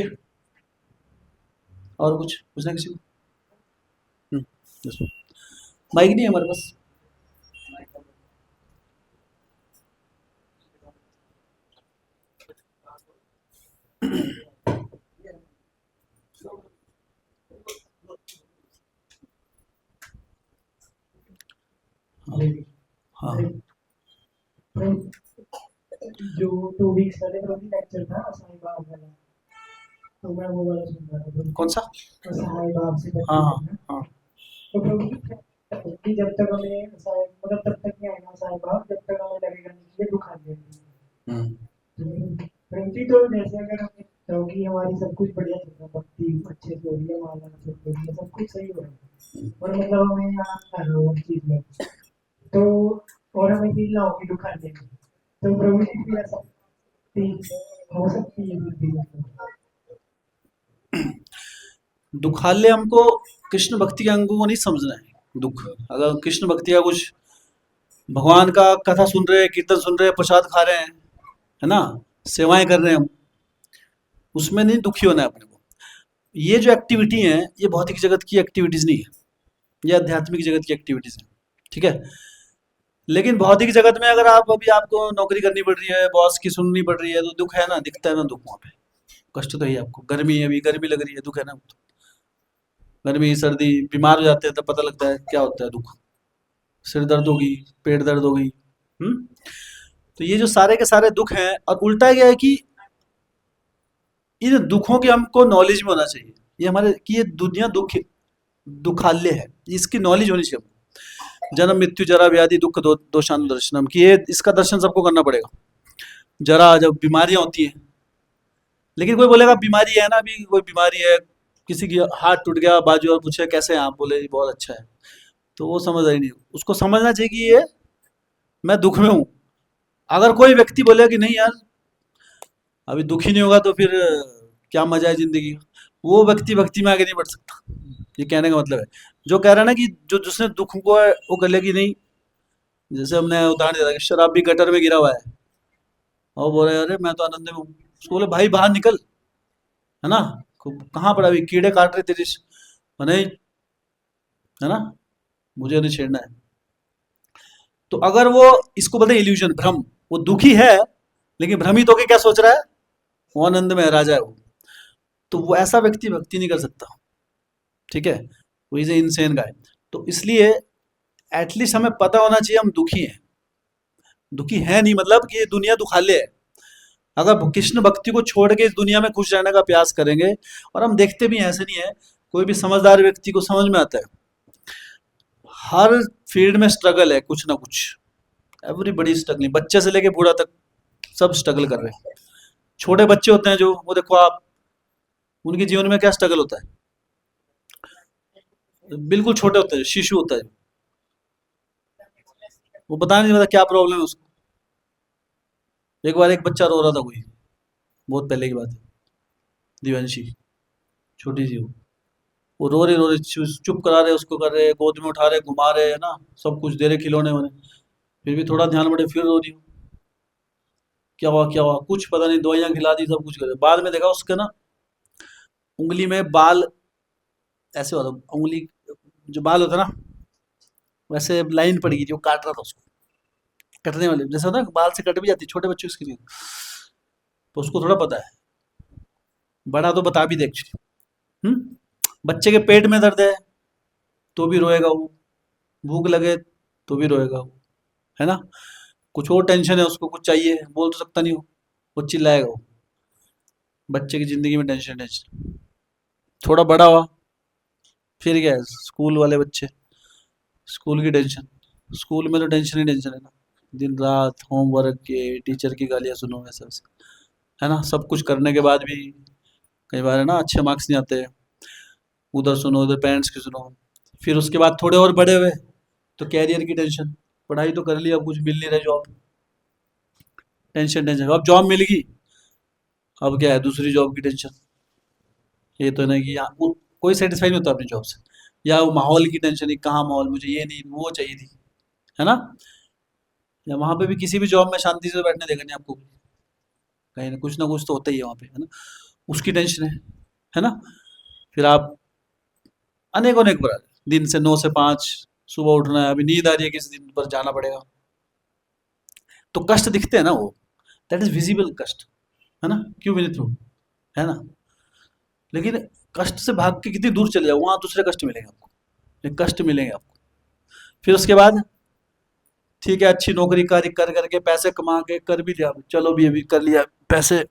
Speaker 1: और कुछ पूछना किसी को? yes. माइक नहीं है हमारे पास। हाँ
Speaker 3: जो 2 वीक्स पहले जो भी लेक्चर था साईं बाबा वाला, तो मैं वो वाला सुन रहा था। तो
Speaker 1: कौन सा?
Speaker 3: साईं बाबा से
Speaker 1: हाँ हाँ
Speaker 3: करना,
Speaker 1: हाँ
Speaker 3: तो प्रभु कि जब तक हमें साईं मतलब तब तक नहीं आएगा साईं बाबा जब तक हमें लगेगा नहीं कि ये दुख आ गया। प्रवृत्ति तो जैसे अगर हमें क्योंकि हमारी सब कुछ बढ़िया चल रहा है, भक्ति अच्छे से हो रही है, माला सब बढ़िया, सब कुछ सही हो रहा है, और मतलब हमें यहाँ आ रहा हो चीज में, तो और हमें फील ना हो कि दुख आ जाएगा, तो प्रवृत्ति भी ऐसा हो सकती है बुद्धि में।
Speaker 1: दुखालय हमको कृष्ण भक्ति के अंगों को नहीं समझना है। दुख, अगर कृष्ण भक्ति का कुछ, भगवान का कथा सुन रहे हैं, कीर्तन सुन रहे हैं, प्रसाद खा रहे हैं, है ना, सेवाएं कर रहे हैं हम, उसमें नहीं दुखी होना है अपने को। ये जो एक्टिविटी है ये भौतिक जगत की एक्टिविटीज नहीं है, ये आध्यात्मिक जगत की एक्टिविटीज है, ठीक है। लेकिन भौतिक जगत में अगर आप अभी आपको नौकरी करनी पड़ रही है, बॉस की सुननी पड़ रही है, तो दुख है ना, दिखता है ना दुख वहाँ पे, कष्ट तो है ही आपको। गर्मी है, अभी गर्मी लग रही है, दुख है ना। गर्मी सर्दी, बीमार हो जाते हैं तब पता लगता है क्या होता है दुख। सिर दर्द होगी, पेट दर्द होगी, तो ये जो सारे के सारे दुख हैं। और उल्टा क्या है कि इन दुखों की हमको नॉलेज में होना चाहिए, ये हमारे कि ये दुनिया दुखालय है, इसकी नॉलेज होनी चाहिए हमको। जन्म मृत्यु जरा व्याधि दुख दोषानु दर्शनम, कि ये इसका दर्शन सबको करना पड़ेगा। जरा जब बीमारियां होती हैं, लेकिन कोई बोलेगा बीमारी है ना, अभी कोई बीमारी है, किसी की हाथ टूट गया बाजू, और पूछे कैसे हैं आप, बोले बहुत अच्छा है, तो वो समझ आई नहीं। उसको समझना चाहिए कि ये मैं दुख में हूँ। अगर कोई व्यक्ति बोले कि नहीं यार अभी दुखी नहीं होगा तो फिर क्या मजा है जिंदगी का, वो व्यक्ति भक्ति में आगे नहीं बढ़ सकता। ये कहने का मतलब है, जो कह रहा है ना कि जो जिसने दुख को है वो कर ले कि नहीं, जैसे हमने उदाहरण दिया था कि शराबी गटर में गिरा हुआ है और बोल रहे अरे मैं तो आनंद में हूँ, उसको बोले भाई बाहर निकल, है ना, कहाँ पर अभी कीड़े काट रहे तेरे नहीं, है ना, मुझे नहीं छेड़ना है। तो अगर वो, इसको बोलते हैं इल्यूजन, भ्रम, वो दुखी है लेकिन भ्रमित होकर क्या सोच रहा है, वो आनंद में राजा है वो, तो वो ऐसा व्यक्ति भक्ति नहीं कर सकता, ठीक है, वो इज इनसेन गाय। तो इसलिए एटलीस्ट हमें पता होना चाहिए हम दुखी हैं। दुखी है नहीं मतलब कि ये दुनिया दुखालय है। अगर कृष्ण भक्ति को छोड़ के इस दुनिया में खुश रहने का प्रयास करेंगे, और हम देखते भी हैं, ऐसे नहीं है, कोई भी समझदार व्यक्ति को समझ में आता है हर फील्ड में स्ट्रगल है कुछ ना कुछ, एवरीबडी स्ट्रगलिंग, बच्चे से लेके बूढ़ा तक सब स्ट्रगल कर रहे हैं। छोटे बच्चे होते हैं जो, वो देखो आप, उनके जीवन में क्या स्ट्रगल होता है, बिल्कुल छोटे होते हैं, शिशु होता है, वो बता नहीं पता क्या प्रॉब्लम है उसको। एक बार एक बच्चा रो रहा था, कोई बहुत पहले की बात है, दिव्यांशी, छोटी सी वो रो रही चुप करा रहे उसको, कर रहे गोद में उठा रहे, घुमा रहे, है ना, सब कुछ दे रहे खिलौने वाले, फिर भी थोड़ा ध्यान बटे फिर रो रही हो। क्या हुआ क्या हुआ, कुछ पता नहीं, दवाइयाँ खिला दी, सब कुछ करे, बाद में देखा उसके ना उंगली में बाल ऐसे होता, उंगली जो बाल होता है ना, वैसे लाइन पड़ गई थी, वो काट रहा था उसको, कटने वाले जैसे होता है ना, बाल से कट भी जाती है छोटे बच्चों की स्क्रीन, तो उसको थोड़ा पता है, बड़ा तो बता भी दे एक्चुअली। बच्चे के पेट में दर्द है तो भी रोएगा वो, भूख लगे तो भी रोएगा वो, है ना, कुछ और टेंशन है उसको, कुछ चाहिए, बोल तो सकता नहीं वो चिल्लाएगा वो। बच्चे की जिंदगी में टेंशन टेंशन, थोड़ा बड़ा हुआ फिर क्या है, स्कूल वाले बच्चे, स्कूल की टेंशन, स्कूल में तो टेंशन ही टेंशन है ना, दिन रात होमवर्क के, टीचर की गालियाँ सुनो, ऐसा वैसा, है ना, सब कुछ करने के बाद भी कई बार है ना अच्छे मार्क्स नहीं आते, उधर सुनो उधर पेरेंट्स की सुनो। फिर उसके बाद थोड़े और बड़े हुए तो कैरियर की टेंशन, पढ़ाई तो कर ली, अब कुछ मिल नहीं रहा जॉब, टेंशन टेंशन, अब जॉब मिल गई, अब क्या है दूसरी जॉब की टेंशन, ये तो नहीं कि यहाँ कोई सेटिस्फाई नहीं होता अपनी जॉब से, या वो माहौल की टेंशन है, कहाँ माहौल, मुझे ये नहीं वो चाहिए थी, है ना, या वहाँ पे भी किसी भी जॉब में शांति से बैठने देगा नहीं आपको, कहीं ना कुछ तो होता ही है वहाँ पे, है ना, उसकी टेंशन है ना। फिर आप अनेक अनेक बार दिन से 9 से 5 सुबह उठना है, अभी नींद आ रही है किसी दिन पर जाना पड़ेगा, तो कष्ट दिखते हैं ना वो, दैट इज विजिबल कष्ट, है ना, क्यों भी नहीं थ्रू, है ना, लेकिन कष्ट से भाग के कितनी दूर चले जाओ वहां दूसरे कष्ट मिलेंगे आपको, ये कष्ट मिलेंगे आपको। फिर उसके बाद ठीक है, अच्छी नौकरी कर करके पैसे कमा के कर भी लिया, चलो भी अभी कर लिया पैसे,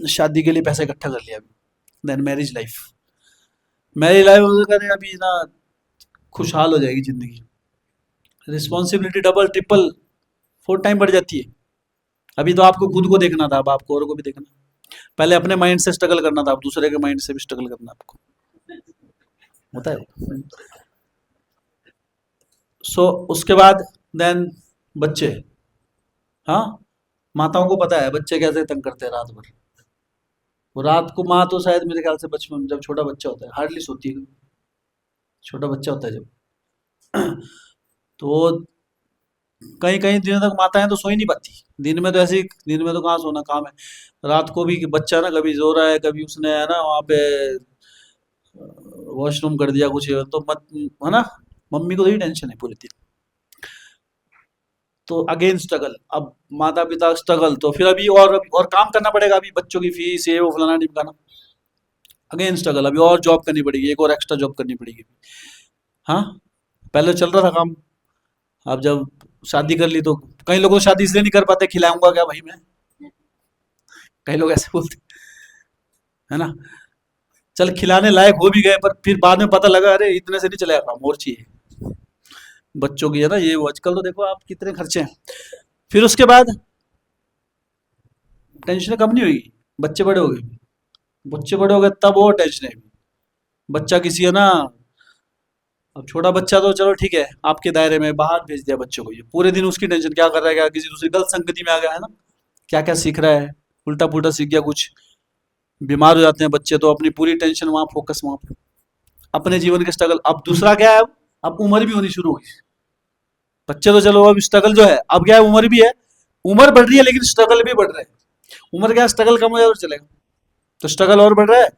Speaker 1: शादी के लिए पैसे इकट्ठा कर लिया अभी, then marriage life, marriage life करें अभी ना, खुशहाल हो जाएगी जिंदगी, रिस्पॉन्सिबिलिटी डबल ट्रिपल 4 टाइम बढ़ जाती है। अभी तो आपको खुद को देखना था, अब आपको और को भी देखना, पहले अपने माइंड से स्ट्रगल करना था, अब दूसरे के माइंड से भी स्ट्रगल करना आपको, होता है। उसके बाद देन बच्चे, हाँ, माताओं को पता है बच्चे कैसे तंग करते हैं रात भर, वो रात को माँ तो शायद मेरे ख्याल से बचपन जब छोटा बच्चा होता है हार्डली सोती है, छोटा बच्चा होता है जब तो कहीं कहीं दिनों तक माताएं तो सो ही नहीं पाती, दिन में तो ऐसे ही, दिन में तो कहाँ सोना काम है, रात को भी बच्चा ना कभी सो रहा है, कभी उसने है ना वहाँ पे वॉशरूम कर दिया कुछ, तो मत, है ना, मम्मी को तो ही टेंशन है पूरे दिन, तो अगेन स्ट्रगल, अब माता पिता स्ट्रगल, तो फिर अभी और काम करना पड़ेगा, अभी बच्चों की फीस ये वो फलाना ढिमकाना, अगेन स्ट्रगल, अभी और जॉब करनी पड़ेगी, एक और एक्स्ट्रा जॉब करनी पड़ेगी, हाँ, पहले चल रहा था काम, अब जब शादी कर ली तो कई लोगों को शादी इसलिए नहीं कर पाते, खिलाऊंगा क्या भाई मैं, कई लोग ऐसे बोलते, है ना, चल खिलाने लायक हो भी गए, पर फिर बाद में पता लगा अरे इतने से नहीं चलेगा काम, और चाहिए बच्चों की, है ना, ये वो आजकल तो देखो आप कितने खर्चे हैं। फिर उसके बाद टेंशन कम नहीं हुई, बच्चे बड़े हो गए, बच्चे बड़े हो गए तब और टेंशन है, बच्चा किसी है ना, अब छोटा बच्चा तो चलो ठीक है आपके दायरे में, बाहर भेज दिया बच्चों को, ये पूरे दिन उसकी टेंशन, क्या कर रहा है, क्या किसी दूसरी गलत संगति में आ गया, है ना, क्या क्या सीख रहा है, उल्टा पुल्टा सीख गया कुछ, बीमार हो जाते हैं बच्चे, तो अपनी पूरी टेंशन वहां, फोकस वहां पे, अपने जीवन के स्ट्रगल। अब दूसरा क्या है, अब उम्र भी होनी शुरू हुई, बच्चे तो चलो अब स्ट्रगल जो है, अब क्या है उम्र भी है, उम्र बढ़ रही है लेकिन स्ट्रगल भी बढ़ रहे हैं, उम्र क्या स्ट्रगल कम हो जाए और चलेगा, तो स्ट्रगल और बढ़ रहा है,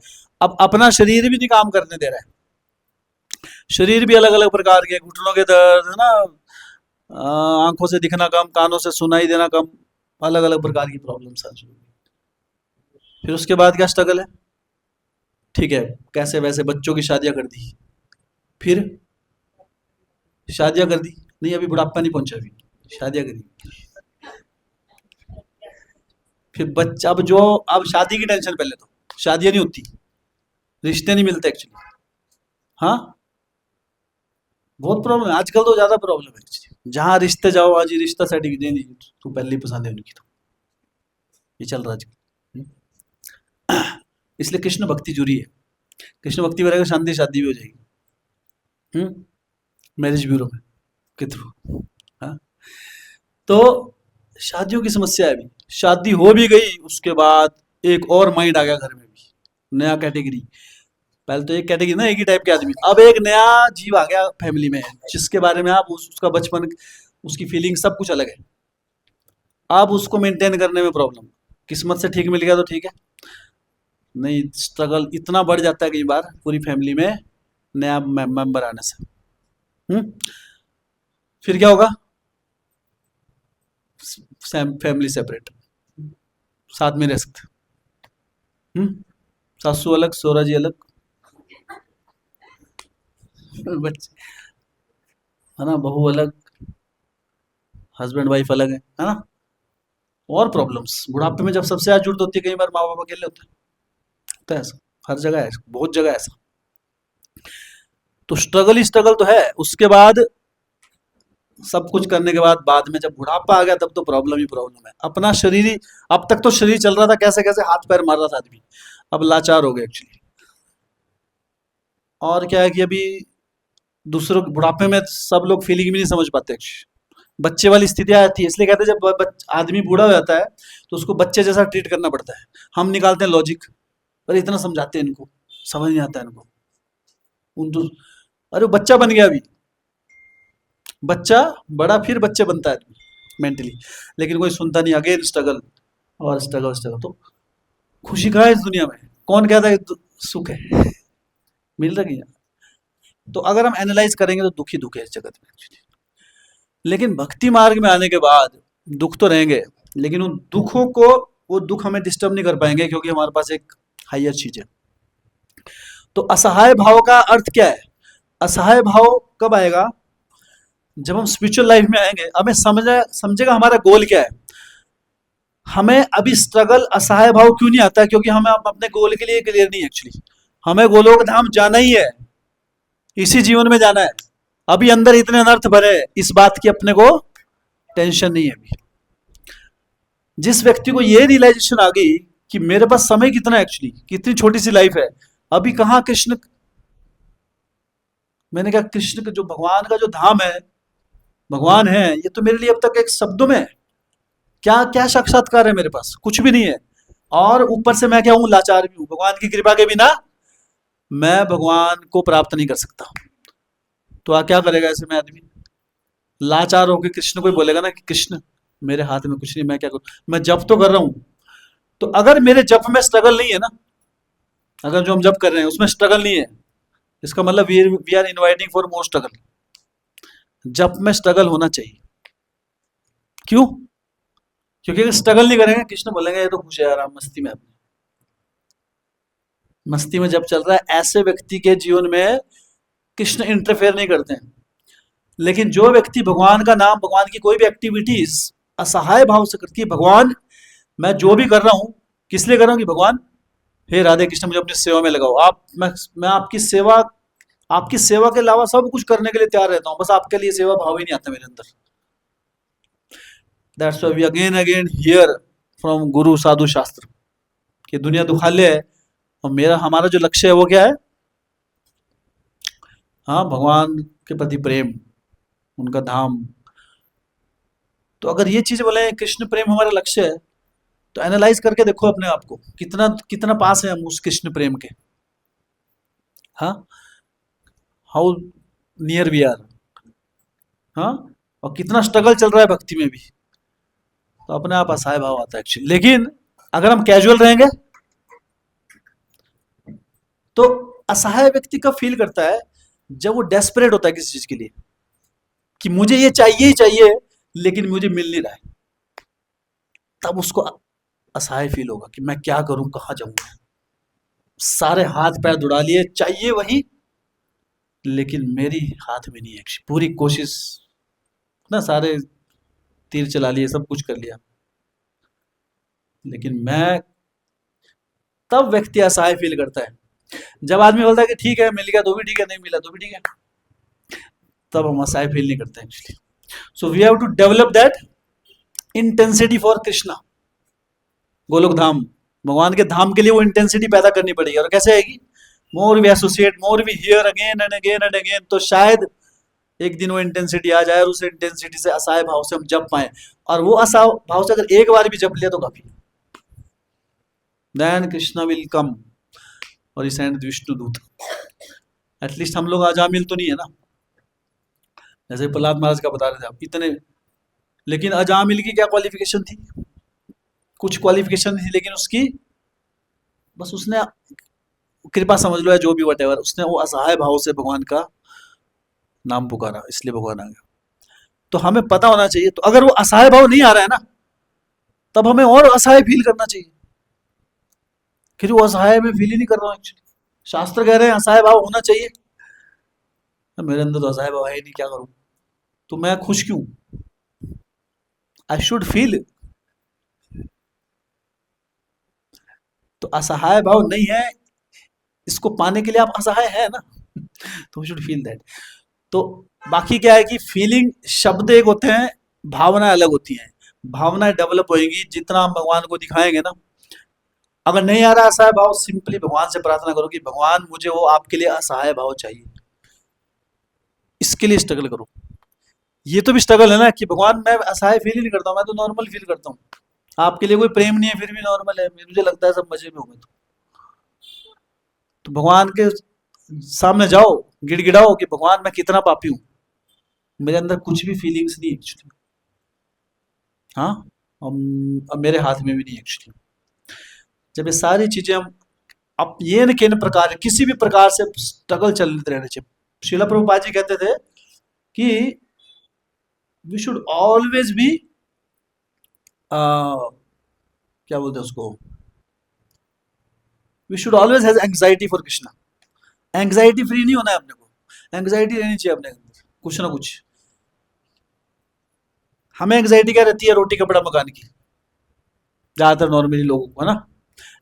Speaker 1: अब अपना शरीर भी नहीं काम करने दे रहा है, शरीर भी अलग अलग प्रकार के, घुटनों के दर्द, है ना, आंखों से दिखना कम, कानों से सुनाई देना कम, अलग अलग प्रकार की प्रॉब्लम्स आ चुकी। फिर उसके बाद क्या स्ट्रगल है, ठीक है, कैसे वैसे बच्चों की शादियां कर दी, फिर शादियां कर दी, नहीं अभी बुढ़ापा नहीं पहुंचा, अभी शादियां करी, फिर बच्चा, अब शादी की टेंशन, पहले तो शादियां नहीं होती, रिश्ते नहीं मिलते एक्चुअली, हाँ, बहुत प्रॉब्लम है आजकल, तो ज्यादा प्रॉब्लम है एक्चुअली, जहाँ रिश्ते जाओ आज ही रिश्ता सेट दे दी, तू पहले ही पसंद है उनकी, तो ये चल रहा है आजकल, इसलिए कृष्ण भक्ति जरूरी है, कृष्ण भक्ति में रहेगा शांति, शादी भी हो जाएगी, मैरिज ब्यूरो में के थ्रू, हाँ, तो शादियों की समस्या है, अभी शादी हो भी गई उसके बाद एक और माइंड आ गया घर में भी, नया कैटेगरी, पहले तो एक कैटेगरी ना, एक ही टाइप के आदमी, अब एक नया जीव आ गया फैमिली में, जिसके बारे में आप उसका बचपन, उसकी फीलिंग सब कुछ अलग है, अब उसको मेंटेन करने में प्रॉब्लम, किस्मत से ठीक मिल गया तो ठीक है, नहीं, स्ट्रगल इतना बढ़ जाता है कई बार पूरी फैमिली में नया मेंबर आने से। फिर क्या होगा? फैमिली सेपरेट, साथ में रह सकते। सासू अलग, सोहरा जी अलग, बच्चे, है ना, बहू अलग, हस्बैंड वाइफ अलग है ना। और प्रॉब्लम्स बुढ़ापे में जब सबसे ज्यादा जरूरत होती है, कई बार माँ बाप अकेले होते हैं। होता है ऐसा, हर जगह है, बहुत जगह है ऐसा। तो स्ट्रगल ही स्ट्रगल तो है। उसके बाद सब कुछ करने के बाद में जब बुढ़ापा आ गया तब तो प्रॉब्लम ही प्रॉब्लम है। अपना शरीर ही, अब तक तो शरीर चल रहा था कैसे कैसे, हाथ पैर मार रहा था आदमी, अब लाचार हो गए एक्चुअली। और क्या है कि अभी दूसरों के बुढ़ापे में सब लोग फीलिंग भी नहीं समझ पाते। बच्चे वाली स्थितियां आती है, इसलिए कहते हैं जब आदमी बूढ़ा हो जाता है तो उसको बच्चे जैसा ट्रीट करना पड़ता है। हम निकालते हैं लॉजिक, अरे इतना समझाते हैं इनको, समझ नहीं आता इनको, उन तो, अरे वो बच्चा बन गया अभी, बच्चा बड़ा फिर बच्चे बनता है मेंटली, लेकिन कोई सुनता नहीं। अगेन स्ट्रगल और स्ट्रगल स्ट्रगल। तो खुशी कहाँ है इस दुनिया में? कौन कहता है कि सुख है? मिल रही है। तो अगर हम एनालाइज करेंगे तो दुख ही दुख है इस जगत में actually। लेकिन भक्ति मार्ग में आने के बाद दुख तो रहेंगे, लेकिन उन दुखों को, वो दुख हमें डिस्टर्ब नहीं कर पाएंगे, क्योंकि हमारे पास एक हायर चीज है। तो असहाय भाव का अर्थ क्या है? असहाय भाव कब आएगा? जब हम स्पिरिचुअल लाइफ में आएंगे, हमें समझेगा हमारा गोल क्या है। हमें अभी स्ट्रगल, असहाय भाव क्यों नहीं आता है? क्योंकि हमें अपने गोल के लिए क्लियर नहीं है एक्चुअली। हमें गोलोक धाम जाना ही है, इसी जीवन में जाना है। अभी अंदर इतने अनर्थ भरे, इस बात की अपने को टेंशन नहीं है अभी। जिस व्यक्ति को ये रियलाइजेशन आ गई कि मेरे पास समय कितना है एक्चुअली, कितनी छोटी सी लाइफ है, अभी कहाँ कृष्ण, मैंने कहा कृष्ण का जो भगवान का जो धाम है, भगवान है, ये तो मेरे लिए अब तक एक शब्दों में, क्या क्या साक्षात्कार है मेरे पास? कुछ भी नहीं है। और ऊपर से मैं क्या हूं? लाचार भी हूं। भगवान की कृपा के बिना मैं भगवान को प्राप्त नहीं कर सकता। तो क्या करेगा ऐसे में आदमी? लाचार होकर कृष्ण को बोलेगा ना कि कृष्ण मेरे हाथ में कुछ नहीं, मैं क्या करूं? मैं जप तो कर रहा हूं। तो अगर मेरे जप में स्ट्रगल नहीं है ना, अगर जो हम जप कर रहे हैं उसमें स्ट्रगल नहीं है, इसका मतलब we are inviting for more struggle. जप में स्ट्रगल होना चाहिए। क्यों? क्योंकि अगर स्ट्रगल नहीं करेंगे, कृष्ण बोलेंगे ये तो खुश है आराम मस्ती में, अपनी मस्ती में जब चल रहा है। ऐसे व्यक्ति के जीवन में कृष्ण इंटरफेयर नहीं करते हैं। लेकिन जो व्यक्ति भगवान का नाम, भगवान की कोई भी एक्टिविटीज असहाय भाव से करती है, भगवान मैं जो भी कर रहा हूं किस लिए कर रहा हूं? कि भगवान हे राधे कृष्ण मुझे अपनी सेवा में लगाओ। मैं आपकी सेवा के अलावा सब कुछ करने के लिए तैयार रहता हूं, बस आपके लिए सेवा भाव ही नहीं आता मेरे अंदर। That's why we again hear from गुरु साधु शास्त्र कि दुनिया दुखालय है, और हमारा जो लक्ष्य है वो क्या है? हाँ, भगवान के प्रति प्रेम, उनका धाम। तो अगर ये चीज बोले कृष्ण प्रेम हमारा लक्ष्य है, तो एनालाइज करके देखो अपने आप को, कितना कितना पास है हम उस कृष्ण प्रेम के। हाँ, हाउ नियर वी आर। हाँ, और कितना स्ट्रगल चल रहा है भक्ति में भी। तो अपने आप असहाय भाव आता है एक्चुअली। लेकिन अगर हम कैजुअल रहेंगे तो असहाय व्यक्ति कब फील करता है? जब वो डेस्परेट होता है किसी चीज के लिए, कि मुझे ये चाहिए ही चाहिए लेकिन मुझे मिल नहीं रहा है, तब उसको असहाय फील होगा कि मैं क्या करूं, कहां जाऊंगा। सारे हाथ पैर दौड़ा लिए, चाहिए वही, लेकिन मेरी हाथ में नहीं है पूरी कोशिश ना, सारे तीर चला लिए, सब कुछ कर लिया, लेकिन मैं, तब व्यक्ति असहाय फील करता है। जब आदमी बोलता है कि ठीक है मिल गया तो भी ठीक है, नहीं मिला तो भी ठीक है, तब हम असहाय फील नहीं करते actually. So we have to develop that intensity for Krishna, Goloka Dham, भगवान के धाम के लिए वो इंटेंसिटी पैदा करनी पड़ेगी। और कैसे आएगी? More we associate, more we hear again and again and again, तो शायद एक दिन वो इंटेंसिटी आ जाए और उस इंटेंसिटी से असहाय भाव से हम जप पाए। और वो असहाय भाव से अगर एक बार भी जप लिया तो काफी, देन कृष्णा विल कम और ही सेंड विष्णु दूत। एटलीस्ट हम लोग अजामिल तो नहीं है ना, जैसे प्रहलाद महाराज का बता रहे थे आप इतने, लेकिन अजामिल की क्या क्वालिफिकेशन थी? कुछ क्वालिफिकेशन थी, लेकिन उसकी बस उसने कृपा समझ लो या जो भी वट एवर, उसने वो असहाय भाव से भगवान का नाम पुकारा, इसलिए भगवान आ गया। तो हमें पता होना चाहिए, तो अगर वो असहाय भाव नहीं आ रहा है ना, तब हमें और असहाय फील करना चाहिए, फिर वो असहाय में फील ही नहीं कर रहा हूँ एक्चुअली। शास्त्र कह रहे हैं असहाय भाव होना चाहिए, तो मेरे अंदर तो असहाय भाव है ही नहीं, क्या करूं? तो मैं खुश क्यों? I should feel. तो असहाय भाव नहीं है, इसको पाने के लिए आप असहाय है ना, तो वी शुड फील दैट। तो बाकी क्या है कि फीलिंग शब्द एक होते हैं, भावनाएं अलग होती हैं। भावनाएं डेवलप होएगी जितना हम भगवान को दिखाएंगे ना। अगर नहीं आ रहा असहाय भाव, सिंपली भगवान से प्रार्थना करो कि भगवान मुझे वो आपके लिए असहाय भाव चाहिए, इसके लिए स्ट्रगल करो। ये तो भी स्ट्रगल है ना कि भगवान मैं असहाय फील ही नहीं करता हूं, मैं तो नॉर्मल फील करता हूँ, आपके लिए कोई प्रेम नहीं है फिर भी नॉर्मल है, मुझे लगता है सब मजे में हो गए। तो भगवान के सामने जाओ, गिड़गिड़ाओ कि भगवान मैं कितना पापी हूं, मेरे अंदर कुछ भी फीलिंग्स नहीं एक्चुअली। हाँ, अब मेरे हाथ में भी नहीं एक्चुअली। जब ये सारी चीजें हम अब ये न किन प्रकार किसी भी प्रकार से स्ट्रगल चलते रहने चाहिए। शिला प्रभुपाद जी कहते थे कि वी शुड ऑलवेज बी, क्या बोलते हैं उसको, we should always has anxiety for Krishna. Anxiety free नहीं होना है अपने को, एंग्जाइटी रहनी चाहिए अपने अंदर कुछ ना कुछ। हमें एंग्जाइटी क्या रहती है? रोटी कपड़ा मकान की, ज्यादातर नॉर्मली लोगों को, है ना।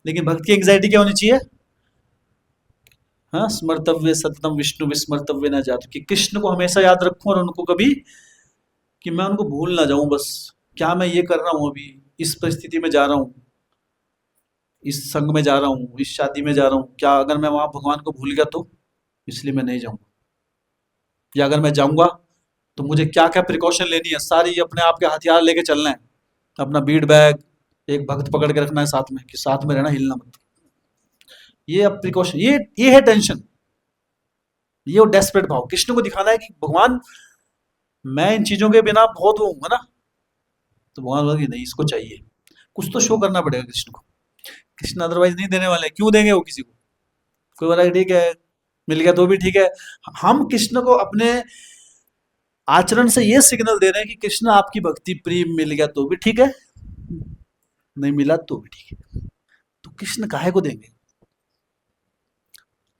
Speaker 1: लेकिन भक्त की एंग्जाइटी क्या होनी चाहिए? हाँ, स्मर्तव्य सततम विष्णु विस्मर्तव्य ना जात, कि कृष्ण को हमेशा याद रखूं और उनको कभी, कि मैं उनको भूल ना जाऊं। बस क्या मैं ये कर रहा हूं, अभी इस परिस्थिति में जा रहा हूं, इस संग में जा रहा हूँ, इस शादी में जा रहा हूँ, क्या अगर मैं वहां भगवान को भूल गया तो? इसलिए मैं नहीं जाऊंगा। या अगर मैं जाऊंगा तो मुझे क्या क्या प्रिकॉशन लेनी है, सारी अपने आप के हथियार लेके चलना है। अपना बीड बैग एक भक्त पकड़ के रखना है साथ में, कि साथ में रहना, हिलना मत। ये अब प्रिकॉशन, ये है टेंशन, ये वो डेस्परेट भाव कृष्ण को दिखाना है कि भगवान मैं इन चीजों के बिना बहुत हूं, है ना। तो भगवान बोला कि नहीं, इसको चाहिए, कुछ तो शो करना पड़ेगा कृष्ण को। कृष्ण अदरवाइज नहीं देने वाले, क्यों देंगे वो किसी को? कोई बोला ठीक है मिल गया तो भी ठीक है। हम कृष्ण को अपने आचरण से ये सिग्नल दे रहे हैं कि कृष्ण आपकी भक्ति प्रिय, मिल गया तो भी ठीक है, नहीं मिला तो भी ठीक है। तो कृष्ण काहे को देंगे?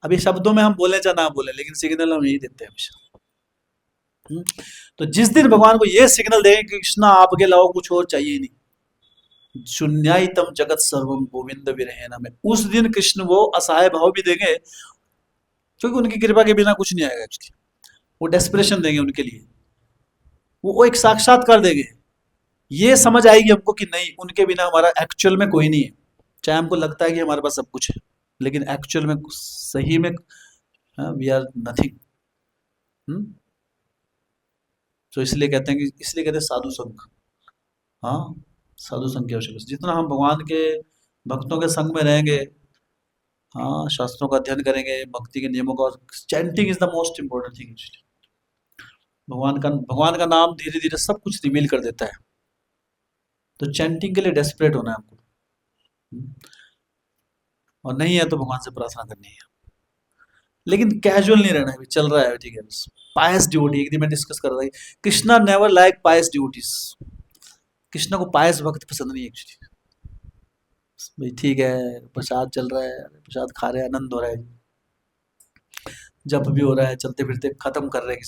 Speaker 1: अभी शब्दों में हम बोले चाहे ना बोले, लेकिन सिग्नल हम यही देते हैं हमेशा। तो जिस दिन भगवान को ये सिग्नल देंगे कि कृष्ण आपके अलावा कुछ और चाहिए ही नहीं, शून्यायतम जगत सर्वम गोविंद विरहना में, उस दिन कृष्ण वो असहाय भाव भी देंगे, क्योंकि उनकी कृपा के बिना कुछ नहीं आएगा एक्चुअली। वो डेस्परेशन देंगे उनके लिए, वो एक साक्षात्कार देंगे। ये समझ आएगी हमको कि नहीं, उनके बिना हमारा एक्चुअल में कोई नहीं है। चाहे हमको लगता है कि हमारे पास सब कुछ है, लेकिन एक्चुअल में सही में वी आर नथिंग। तो इसलिए कहते हैं कि, इसलिए कहते हैं साधु संग। हाँ, साधु संग की आवश्यकता। जितना हम भगवान के भक्तों के संग में रहेंगे, हाँ, शास्त्रों का अध्ययन करेंगे, भक्ति के नियमों का, chanting is the most important thing. भगवान का नाम धीरे धीरे सब कुछ रिवील कर देता है। तो चैंटिंग के लिए डेस्परेट होना है हमको, और नहीं है तो भगवान से प्रार्थना करनी है। लेकिन कैजुअल नहीं रहना है, चल रहा है ठीक है बस। पायस ड्यूटी, एक दिन मैं डिस्कस कर रहा था, कृष्णा नेवर लाइक पायस ड्यूटीज। कृष्णा को पायस भक्त पसंद नहीं एक्चुअली। भाई ठीक है, प्रसाद चल रहा है, प्रसाद खा रहे हैं, आनंद हो रहा है, जब भी हो रहा है, चलते फिरते खत्म कर रहे हैं,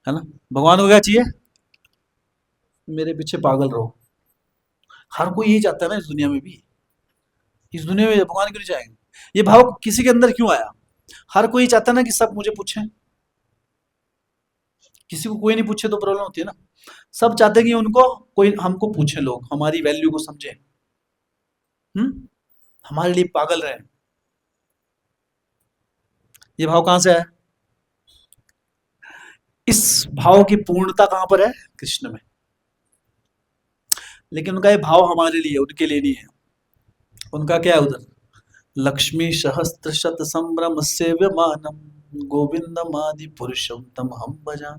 Speaker 1: है ना। भगवान को क्या चाहिए? मेरे पीछे पागल रहो। हर कोई यही चाहता है ना इस दुनिया में भी। इस दुनिया में भगवान क्यों नहीं चाहेंगे? ये भाव किसी के अंदर क्यों आया? हर कोई चाहता है ना कि सब मुझे पूछे। किसी को कोई नहीं पूछे तो प्रॉब्लम होती है ना। सब चाहते हैं कि उनको कोई, हमको पूछे, लोग हमारी वैल्यू को समझे, हमारे लिए पागल रहे। ये भाव कहां से आया? इस भाव की पूर्णता कहां पर है? कृष्ण में। लेकिन उनका ये भाव हमारे लिए, उनके लिए नहीं है। उनका क्या है उधर? लक्ष्मी सहस्त्र शत संभ्रम सेव्यमानम गोविंदम आदि पुरुषम तम हम भजा।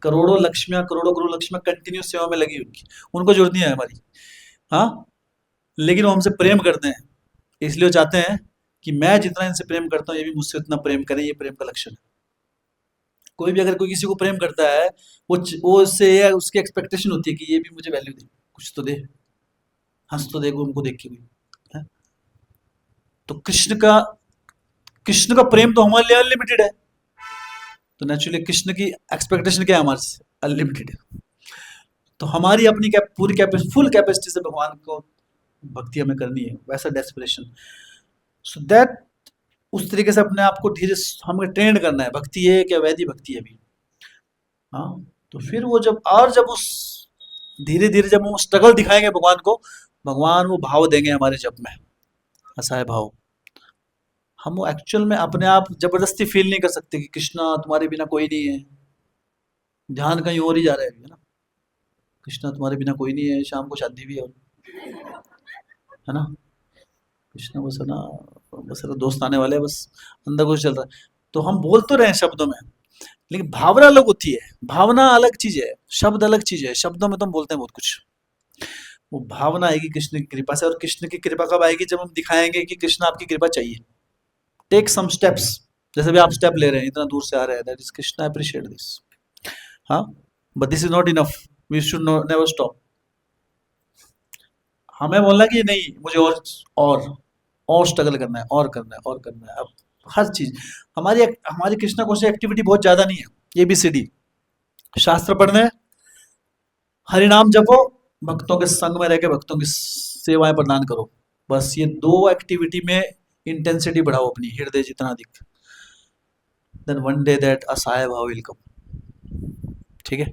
Speaker 1: करोड़ों लक्ष्मियां, करोड़ों करोड़ लक्ष्मियां कंटिन्यू सेवा में लगी उनकी, उनको जरूरत नहीं है हमारी। हाँ, लेकिन वो हमसे प्रेम करते हैं, इसलिए वो चाहते हैं कि मैं जितना इनसे प्रेम करता हूँ ये भी मुझसे उतना प्रेम करें, ये प्रेम का लक्षण है। कोई भी अगर कोई किसी को प्रेम करता है, वो उससे उसकी एक्सपेक्टेशन होती है कि ये भी मुझे वैल्यू दे, कुछ तो दे, हंस तो देखो उनको देख के भी है। तो कृष्ण का प्रेम तो हमारे लिए अनलिमिटेड है, तो नेचुरली कृष्ण की एक्सपेक्टेशन क्या है हमारे से, अनलिमिटेड है। तो हमारी अपनी पूरी फुल कैपेसिटी से भगवान को भक्ति हमें करनी है, वैसा डेस्परेशन, सो दैट उस तरीके से अपने आप को धीरे हमें ट्रेंड करना है। भक्ति है क्या वैधि भक्ति है अभी, हाँ। तो फिर वो जब उस धीरे धीरे जब हम स्ट्रगल दिखाएंगे भगवान को, भगवान वो भाव देंगे हमारे जप में, असहाय भाव। हम वो एक्चुअल में अपने आप जबरदस्ती फील नहीं कर सकते कि कृष्णा तुम्हारे बिना कोई नहीं है, ध्यान कहीं और ही जा रहा है ना, कृष्णा तुम्हारे बिना कोई नहीं है, शाम को शादी भी है ना, कृष्णा बस है ना, बस है दोस्त आने वाले हैं, बस अंदर कुछ चल रहा है। तो हम बोल तो रहे हैं शब्दों में, लेकिन भावना अलग होती है, भावना अलग चीज है, शब्द अलग चीज है। शब्दों में तो हम बोलते हैं बहुत कुछ, वो भावना आएगी कृष्ण की कृपा से। और कृष्ण की कृपा कब आएगी, जब हम दिखाएंगे कि कृष्ण आपकी कृपा चाहिए, टेक सम स्टेप्स, जैसे भी आप स्टेप ले रहे हैं, इतना दूर से आ रहे हैं, that is Krishna, appreciate this, हाँ। But this is not enough, we should never stop. हमें बोलना कि नहीं मुझे और स्ट्रगल करना है, और करना है, और करना है। अब हर चीज हमारी कृष्णा को से एक्टिविटी बहुत ज्यादा नहीं है, ABCD, शास्त्र पढ़ने, हरिनाम जपो, भक्तों के संग में रह के भक्तों की सेवाएं प्रदान करो, बस ये 2 एक्टिविटी में इंटेंसिटी बढ़ाओ अपनी, हृदय जितना अधिक, देन वन डे दैट असहाय भाव विल कम। ठीक है।